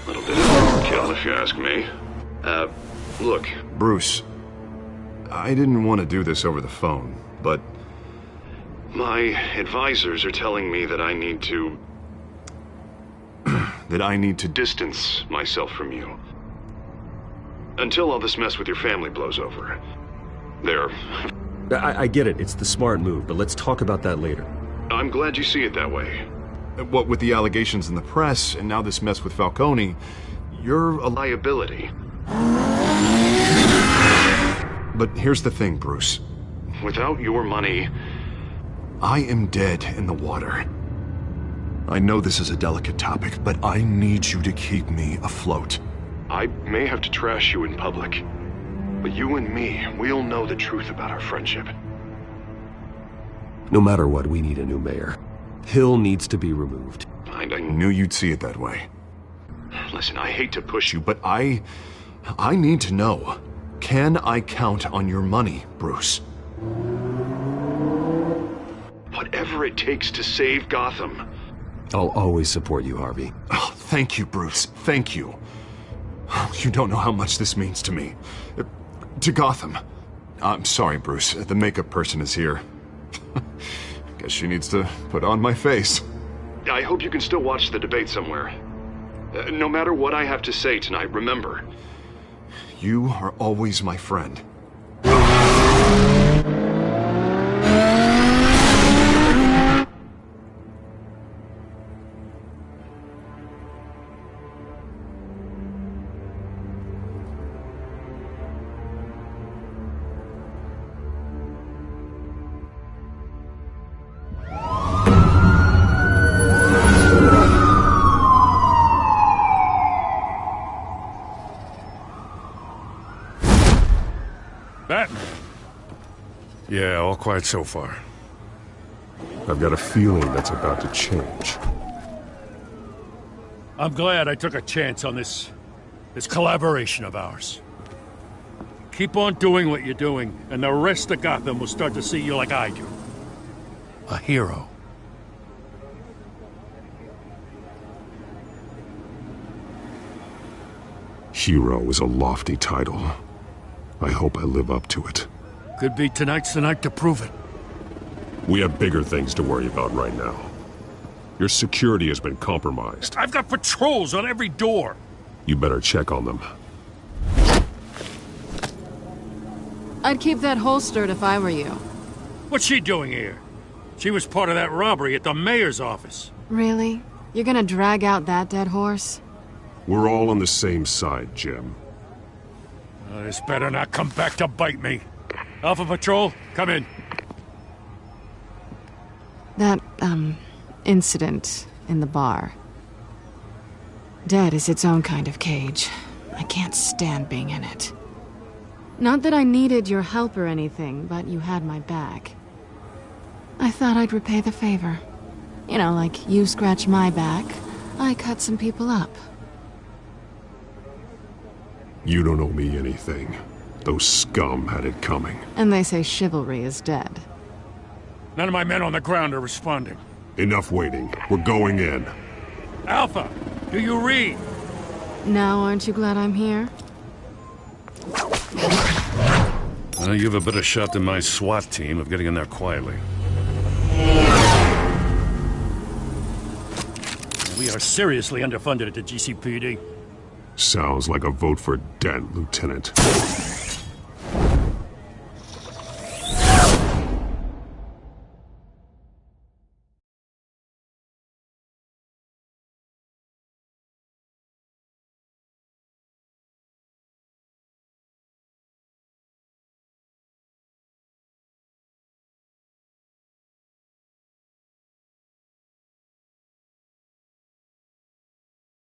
little bit of overkill, if you ask me. Look, Bruce, I didn't want to do this over the phone, but my advisors are telling me that I need to... that I need to distance myself from you. Until all this mess with your family blows over. I get it. It's the smart move, but let's talk about that later. I'm glad you see it that way. What with the allegations in the press, and now this mess with Falcone, you're a liability. But here's the thing, Bruce. Without your money, I am dead in the water. I know this is a delicate topic, but I need you to keep me afloat. I may have to trash you in public, but you and me, we'll know the truth about our friendship. No matter what, we need a new mayor. Hill needs to be removed. kind. I knew you'd see it that way. Listen, I hate to push you, but I need to know. Can I count on your money, Bruce? Whatever it takes to save Gotham. I'll always support you, Harvey. Oh, thank you, Bruce. Thank you. You don't know how much this means to me. To Gotham. I'm sorry, Bruce. The makeup person is here. Guess she needs to put on my face. I hope you can still watch the debate somewhere. No matter what I have to say tonight, remember, you are always my friend. Batman? Yeah, all quiet so far. I've got a feeling that's about to change. I'm glad I took a chance on this collaboration of ours. Keep on doing what you're doing, and the rest of Gotham will start to see you like I do. A hero. Hero is a lofty title. I hope I live up to it. Could be tonight's the night to prove it. We have bigger things to worry about right now. Your security has been compromised. I've got patrols on every door. You better check on them. I'd keep that holstered if I were you. What's she doing here? She was part of that robbery at the mayor's office. Really? You're gonna drag out that dead horse? We're all on the same side, Jim. This better not come back to bite me. Alpha Patrol, come in. That, incident in the bar. Dead is its own kind of cage. I can't stand being in it. Not that I needed your help or anything, but you had my back. I thought I'd repay the favor. You know, like you scratch my back, I cut some people up. You don't owe me anything. Those scum had it coming. And they say chivalry is dead. None of my men on the ground are responding. Enough waiting. We're going in. Alpha, do you read? Now aren't you glad I'm here? You have a better shot than my SWAT team of getting in there quietly. We are seriously underfunded at the GCPD. Sounds like a vote for Dent, Lieutenant.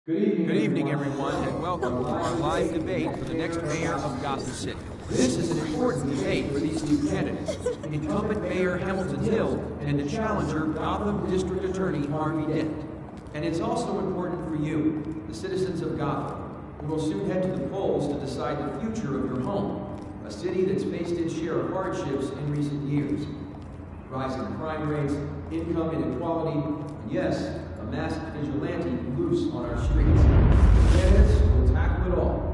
Good evening, everyone, and welcome to our live debate for the next mayor of Gotham City. This is an important debate for these two candidates, incumbent Mayor Hamilton Hill and the challenger, Gotham District Attorney Harvey Dent. And it's also important for you, the citizens of Gotham, who will soon head to the polls to decide the future of your home, a city that's faced its share of hardships in recent years. Rising crime rates, income inequality, and yes, a masked vigilante loose on our streets. The candidates will tackle it all.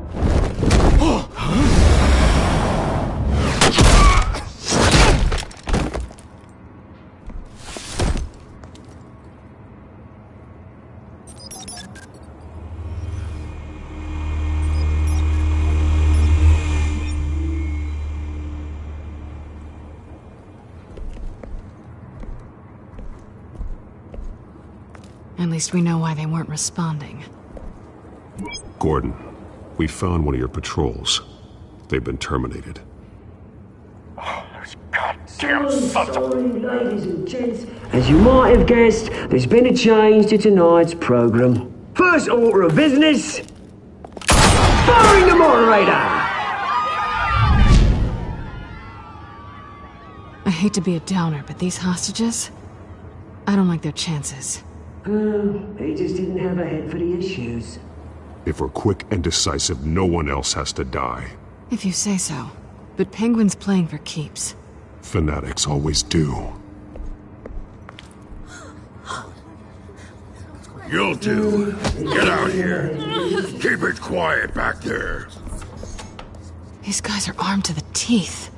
At least we know why they weren't responding. Gordon, we found one of your patrols. They've been terminated. Sorry, ladies and gents. As you might have guessed, there's been a change to tonight's program. First order of business, firing the moderator! I hate to be a downer, but these hostages, I don't like their chances. He just didn't have a head for the issues. If we're quick and decisive, no one else has to die. If you say so. But Penguin's playing for keeps. Fanatics always do. You'll do. Get out here. Keep it quiet back there. These guys are armed to the teeth.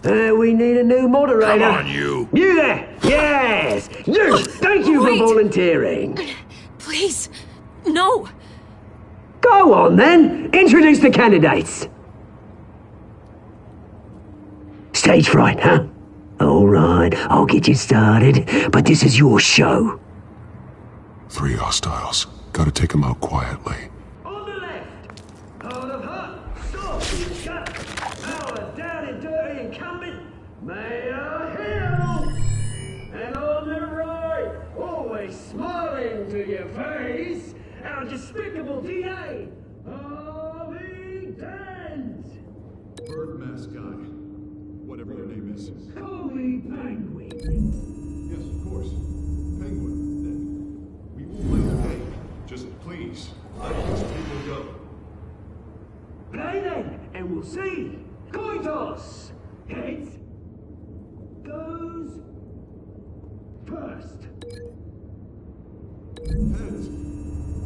We need a new moderator. Come on, you. You there! Yes! You! Thank you for volunteering. Please, no! Go on, then. Introduce the candidates. Stage fright, huh? All right, I'll get you started, but this is your show. 3 hostiles. Gotta take them out quietly. On the left, out of hut, stop, shut, our down and dirty incumbent, Mayor Hill. And on the right, always smiling to your face, our despicable DA, Harvey Dent. Bird mask guy. Whatever your name is. Call me Penguin. Yes, of course. Penguin, then. We will play the game. Just please, let these people go. Play then, and we'll see. Coin toss. Heads goes first. Heads.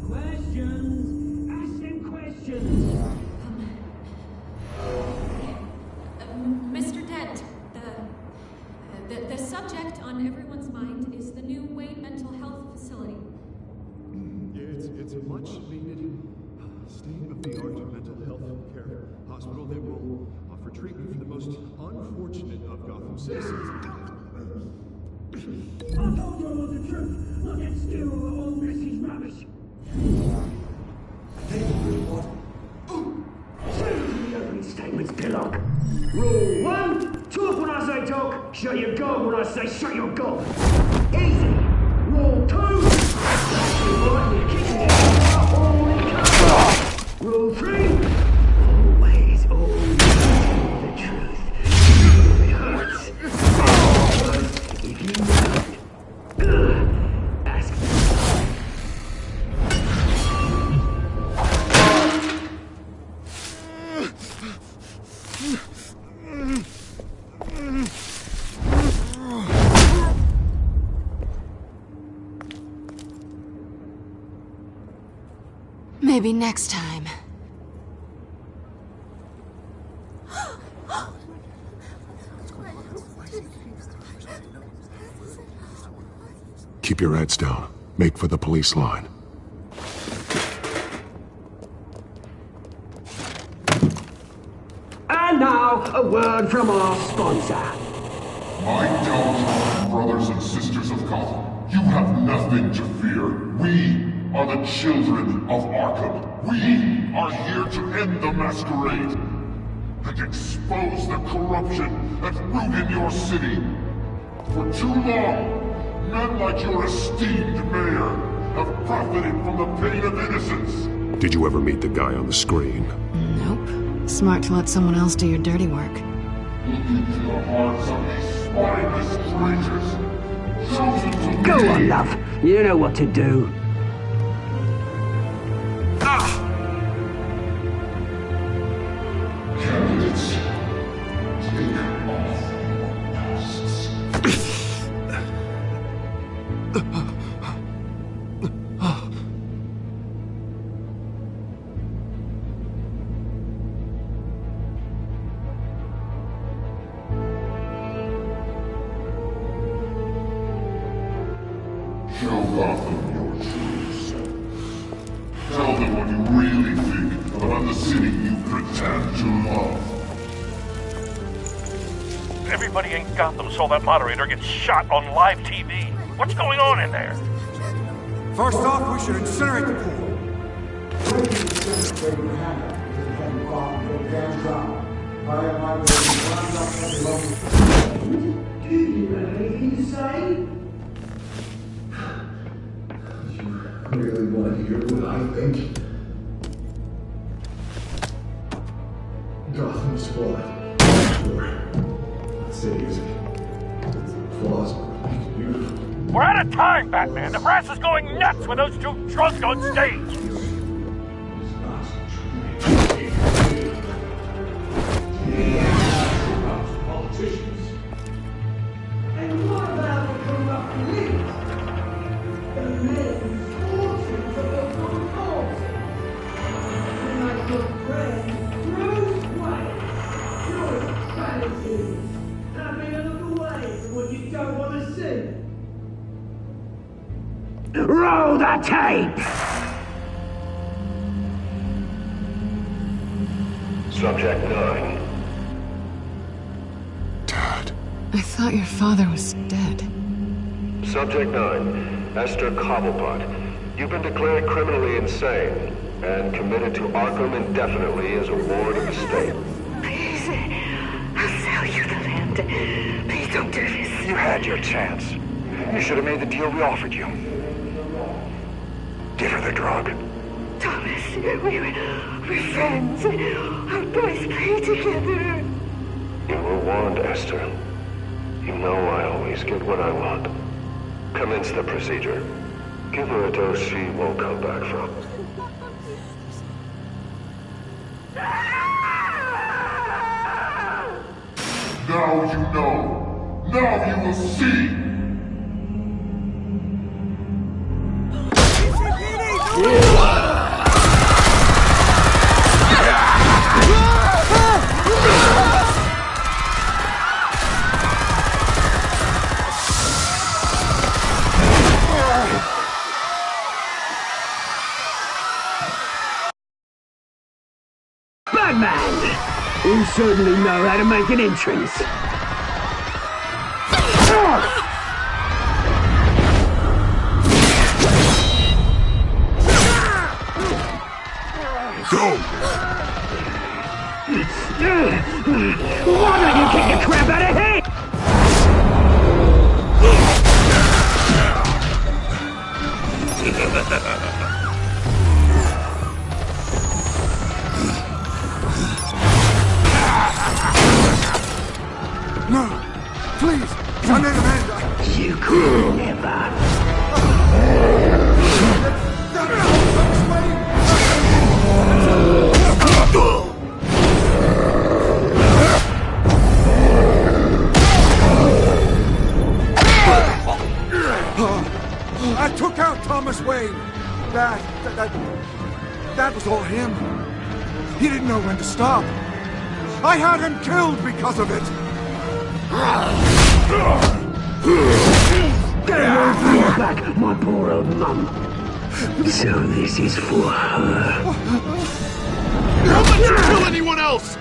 Questions. Ask them questions. Mr. Dent, the subject on everyone's mind is the new Wayne Mental Health Facility. Yeah, it's a much-needed state-of-the-art mental health care hospital that will offer treatment for the most unfortunate of Gotham citizens. I told you all the truth. Look at still all this is rubbish. Say the opening statements, Pillock. Rule 1, talk when I say talk, shut your gob when I say shut your gob. Easy. Rule 2, Rule 3, always the truth. It hurts. If you don't, ask me. Maybe next time. Keep your heads down. Make for the police line. And now, a word from our sponsor. My downtrodden brothers and sisters of Gotham, you have nothing to fear. We are the children of Arkham. We are here to end the masquerade and expose the corruption that rooted your city. For too long, men like your esteemed mayor have profited from the pain of innocence. Did you ever meet the guy on the screen? Nope. Smart to let someone else do your dirty work. Look into the hearts of these spineless traitors, chosen to Go lead. on, love. You know what to do. Candidates, take off masks. Show Gotham your true self. Tell them what you really think about the city you pretend to love. Everybody in Gotham saw that moderator get shot on live TV. What's going on in there? First off, we should incinerate the pool. Do you have anything to say? Really want to hear what I think? Gotham's flawed. Sure. City is plausible, beautiful. We're out of time, Batman. The brass is going nuts with those two drunks on stage. And what about the corrupt elites? The men's fortunes of the common cause? Like your friend, Bruce Wayne, your strategies have been a little way from what you don't want to see. Roll the tape! Subject 9. I thought your father was dead. Subject 9, Esther Cobblepot. You've been declared criminally insane and committed to Arkham indefinitely as a ward of the state. Please, I'll sell you the land. Please don't do this. You had your chance. You should have made the deal we offered you. Give her the drug. Thomas, we're friends. Our boys play together. You were warned, Esther. You know I always get what I want. Commence the procedure. Give her a dose she won't come back from. Now you know. Now you will see. Batman! You certainly know how to make an entrance. Go! Why don't you kick the crap out of here? No! Please! I'm in Amanda! You could never. I took out Thomas Wayne. That was all him. He didn't know when to stop. I had him killed because of it. Get away from your back, my poor old mum. So this is for her. Don't let you kill anyone else!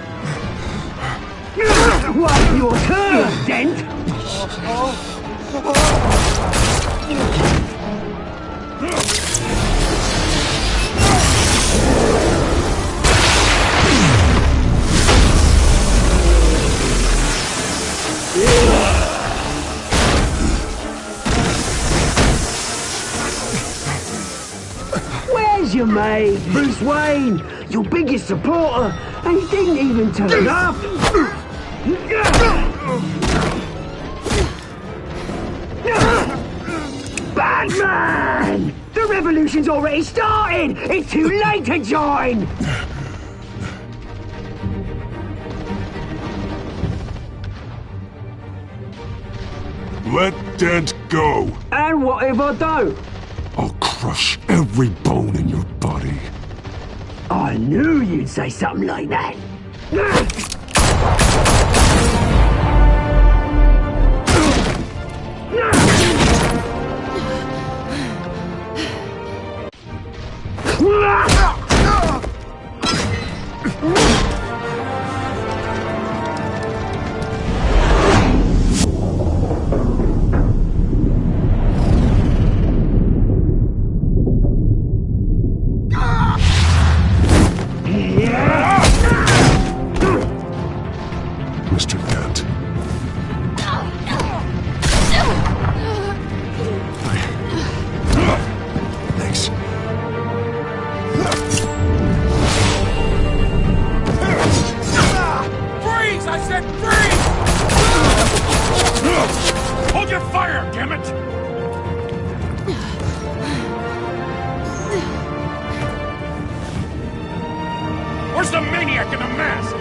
Well, your turn, Dent. Where's your mate, Bruce Wayne? Your biggest supporter, and he didn't even turn up. Batman! The revolution's already started! It's too late to join! Let Dent go! And what if I don't? I'll crush every bone in your body. I knew you'd say something like that. Where's the maniac in the mask?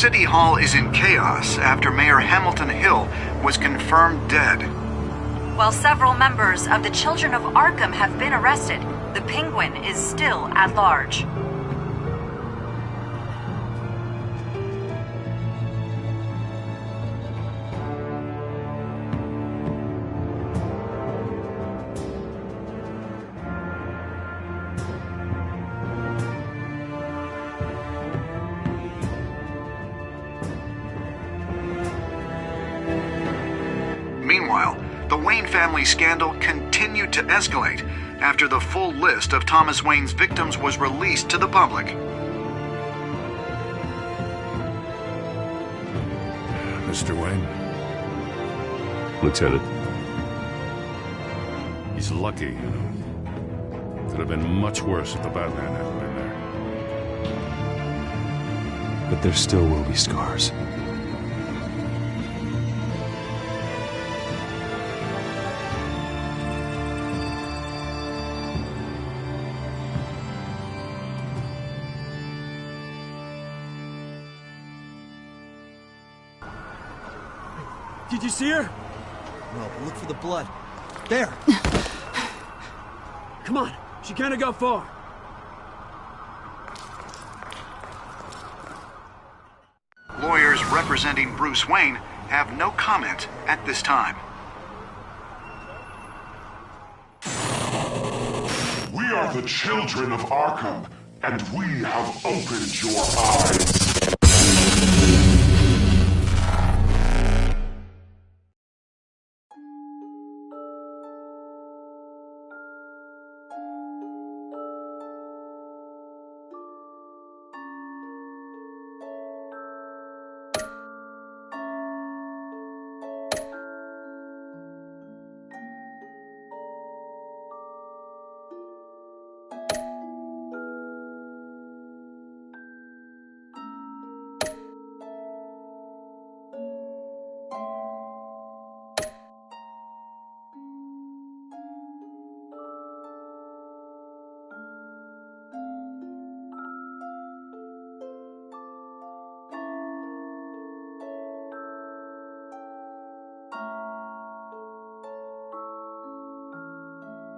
City Hall is in chaos after Mayor Hamilton Hill was confirmed dead. While several members of the Children of Arkham have been arrested, the Penguin is still at large. Meanwhile, the Wayne family scandal continued to escalate after the full list of Thomas Wayne's victims was released to the public. Mr. Wayne? Lieutenant. He's lucky. Could have been much worse if the Batman hadn't been there. But there still will be scars. Did you see her? No, but look for the blood. There! Come on, she can't have got far. Lawyers representing Bruce Wayne have no comment at this time. We are the children of Arkham, and we have opened your eyes.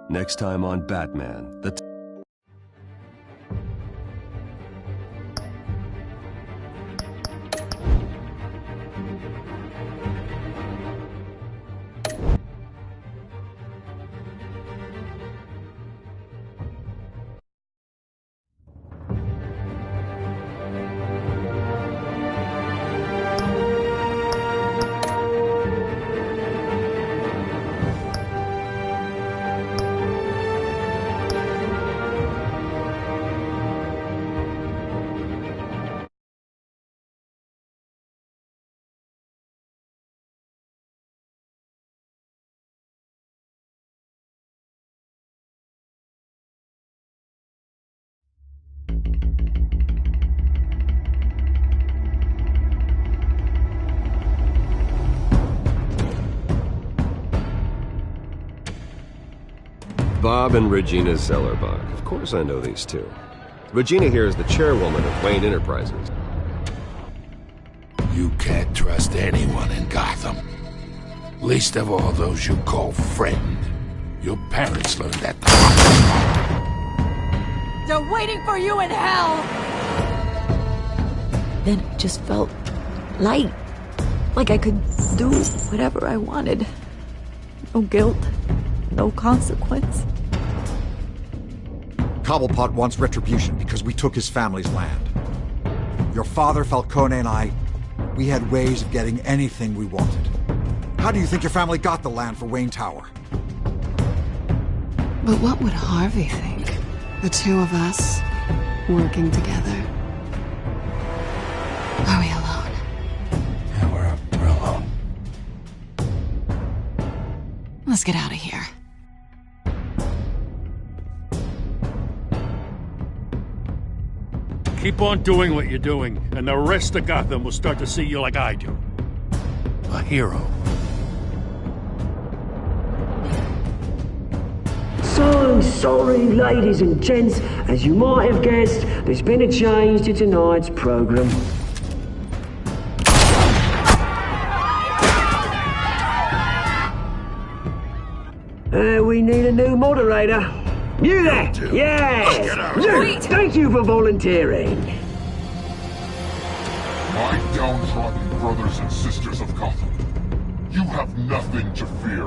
Next time on Batman, the Bob and Regina Zellerbach. Of course I know these two. Regina here is the chairwoman of Wayne Enterprises. You can't trust anyone in Gotham. Least of all those you call friend. Your parents learned that. They're waiting for you in hell! Then it just felt light. Like I could do whatever I wanted. No guilt. No consequence. Cobblepot wants retribution because we took his family's land. Your father, Falcone, and I, we had ways of getting anything we wanted. How do you think your family got the land for Wayne Tower? But what would Harvey think? The two of us, working together. Are we alone? Yeah, we're alone. Let's get out of here. Keep on doing what you're doing, and the rest of Gotham will start to see you like I do. A hero. So sorry, ladies and gents. As you might have guessed, there's been a change to tonight's program. We need a new moderator. You there? Yes! You! Thank you for volunteering. My downtrodden brothers and sisters of Gotham, you have nothing to fear.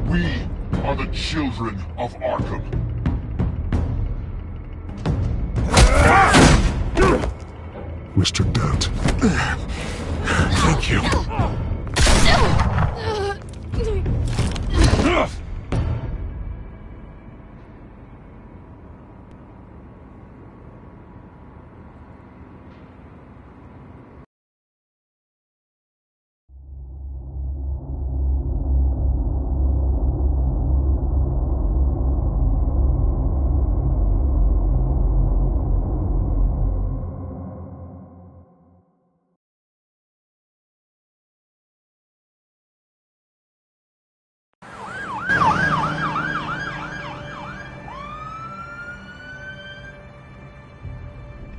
We are the children of Arkham. Mr. Dent. Thank you.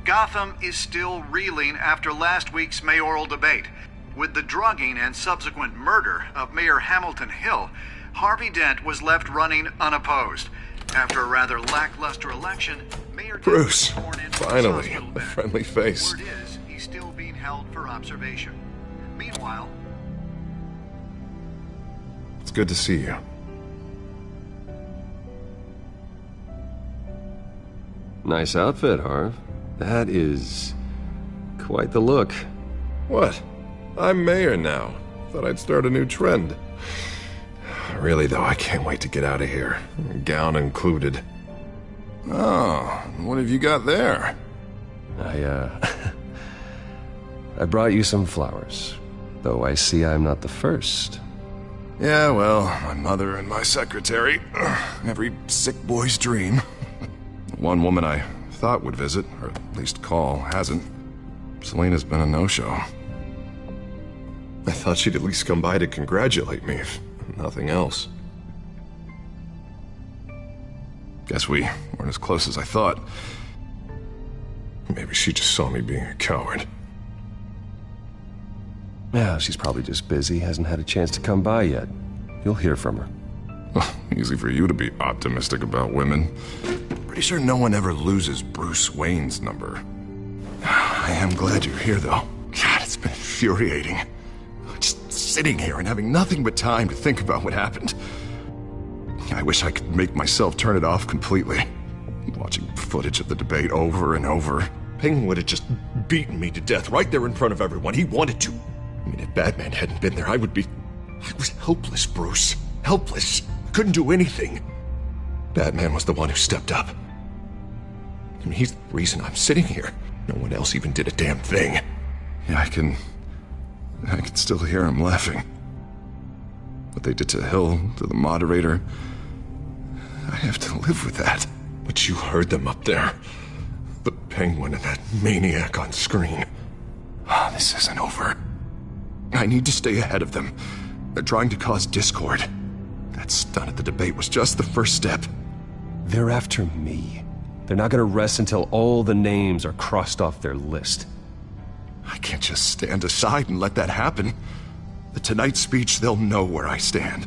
Gotham is still reeling after last week's mayoral debate. With the drugging and subsequent murder of Mayor Hamilton Hill, Harvey Dent was left running unopposed. After a rather lackluster election, Mayor Bruce, Dent was sworn in finally, hospital a bed. friendly face. Word is, he's still being held for observation. Meanwhile, It's good to see you. Nice outfit, Harv. That is quite the look. What? I'm mayor now. Thought I'd start a new trend. Really, though, I can't wait to get out of here. Gown included. Oh, what have you got there? I brought you some flowers. Though I see I'm not the first. Yeah, well, my mother and my secretary. Every sick boy's dream. One woman I thought would visit, or at least call, hasn't. Selena's been a no-show. I thought she'd at least come by to congratulate me, if nothing else. Guess we weren't as close as I thought. Maybe she just saw me being a coward. Yeah, she's probably just busy, hasn't had a chance to come by yet. You'll hear from her. Well, easy for you to be optimistic about women. Pretty sure no one ever loses Bruce Wayne's number. I am glad you're here, though. God, it's been infuriating. Just sitting here and having nothing but time to think about what happened. I wish I could make myself turn it off completely. Watching footage of the debate over and over. Penguin would have just beaten me to death right there in front of everyone. He wanted to. I mean, if Batman hadn't been there, I was helpless, Bruce. Helpless. Couldn't do anything. Batman was the one who stepped up. I mean, he's the reason I'm sitting here. No one else even did a damn thing. Yeah, I can still hear him laughing. What they did to Hill, to the moderator, I have to live with that. But you heard them up there. The Penguin and that maniac on screen. Ah, this isn't over. I need to stay ahead of them. They're trying to cause discord. That stunt at the debate was just the first step. They're after me. They're not gonna rest until all the names are crossed off their list. I can't just stand aside and let that happen. The Tonight speech, they'll know where I stand.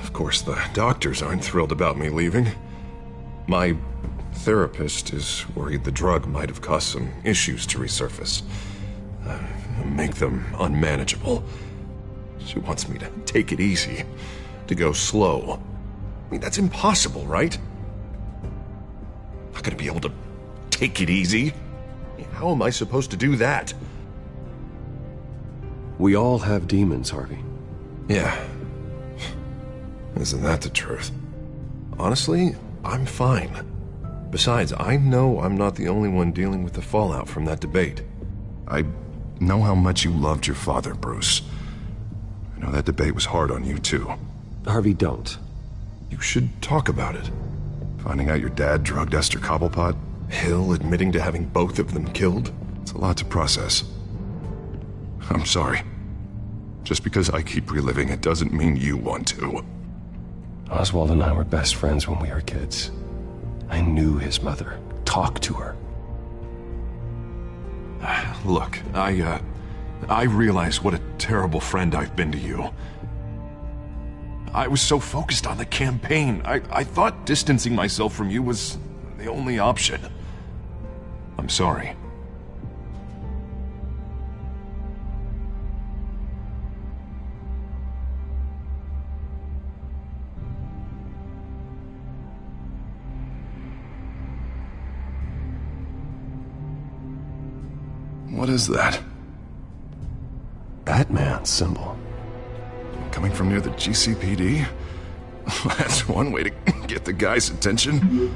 Of course, the doctors aren't thrilled about me leaving. My therapist is worried the drug might have caused some issues to resurface. Make them unmanageable. She wants me to take it easy, to go slow. I mean, that's impossible, right? I'm not gonna be able to take it easy. How am I supposed to do that? We all have demons, Harvey. Yeah. Isn't that the truth? Honestly, I'm fine. Besides, I know I'm not the only one dealing with the fallout from that debate. I know how much you loved your father, Bruce. I know that debate was hard on you, too. Harvey, don't. You should talk about it. Finding out your dad drugged Esther Cobblepot, Hill admitting to having both of them killed. It's a lot to process. I'm sorry. Just because I keep reliving it doesn't mean you want to. Oswald and I were best friends when we were kids. I knew his mother. Talked to her. Look, I realize what a terrible friend I've been to you. I was so focused on the campaign. I thought distancing myself from you was the only option. I'm sorry. What is that? Batman symbol. Coming from near the GCPD? That's one way to get the guy's attention.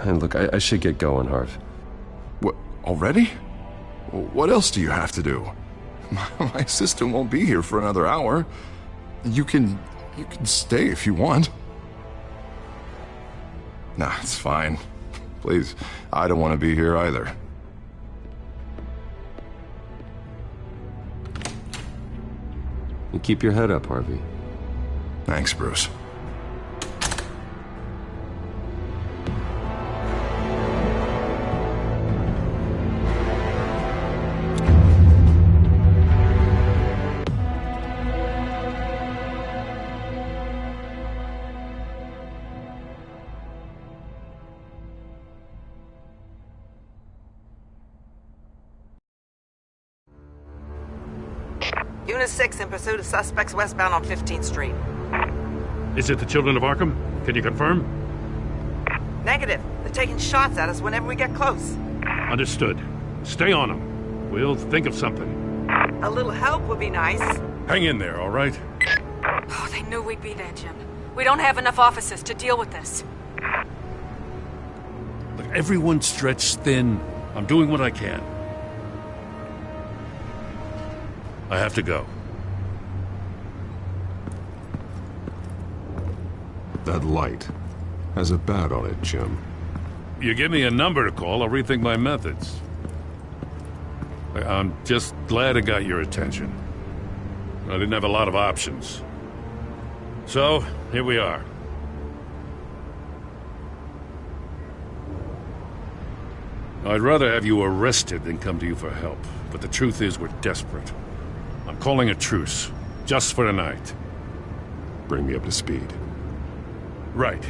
And look, I should get going, Harv. What, already? What else do you have to do? My assistant won't be here for another hour. You can stay if you want. Nah, it's fine. Please, I don't want to be here either. You keep your head up, Harvey. Thanks, Bruce. Unit 6 in pursuit of suspects westbound on 15th Street. Is it the Children of Arkham? Can you confirm? Negative. They're taking shots at us whenever we get close. Understood. Stay on them. We'll think of something. A little help would be nice. Hang in there, all right? Oh, they knew we'd be there, Jim. We don't have enough officers to deal with this. Look, everyone's stretched thin. I'm doing what I can. I have to go. That light has a bat on it, Jim. You give me a number to call, I'll rethink my methods. I'm just glad I got your attention. I didn't have a lot of options. So, here we are. I'd rather have you arrested than come to you for help, but the truth is we're desperate. I'm calling a truce, just for tonight. Bring me up to speed. Right.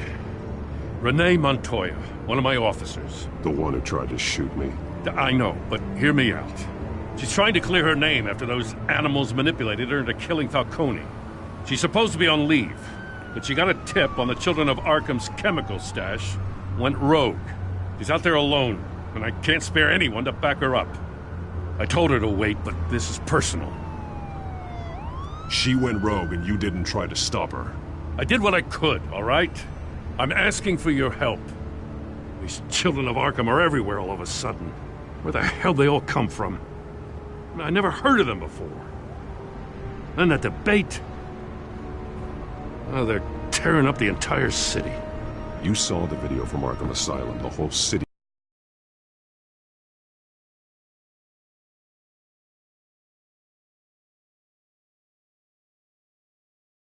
Renee Montoya, one of my officers. The one who tried to shoot me. I know, but hear me out. She's trying to clear her name after those animals manipulated her into killing Falcone. She's supposed to be on leave, but she got a tip on the Children of Arkham's chemical stash, went rogue. She's out there alone, and I can't spare anyone to back her up. I told her to wait, but this is personal. She went rogue and you didn't try to stop her. I did what I could, all right? I'm asking for your help. These Children of Arkham are everywhere all of a sudden. Where the hell they all come from? I never heard of them before. Then that debate. Oh, they're tearing up the entire city. You saw the video from Arkham Asylum. The whole city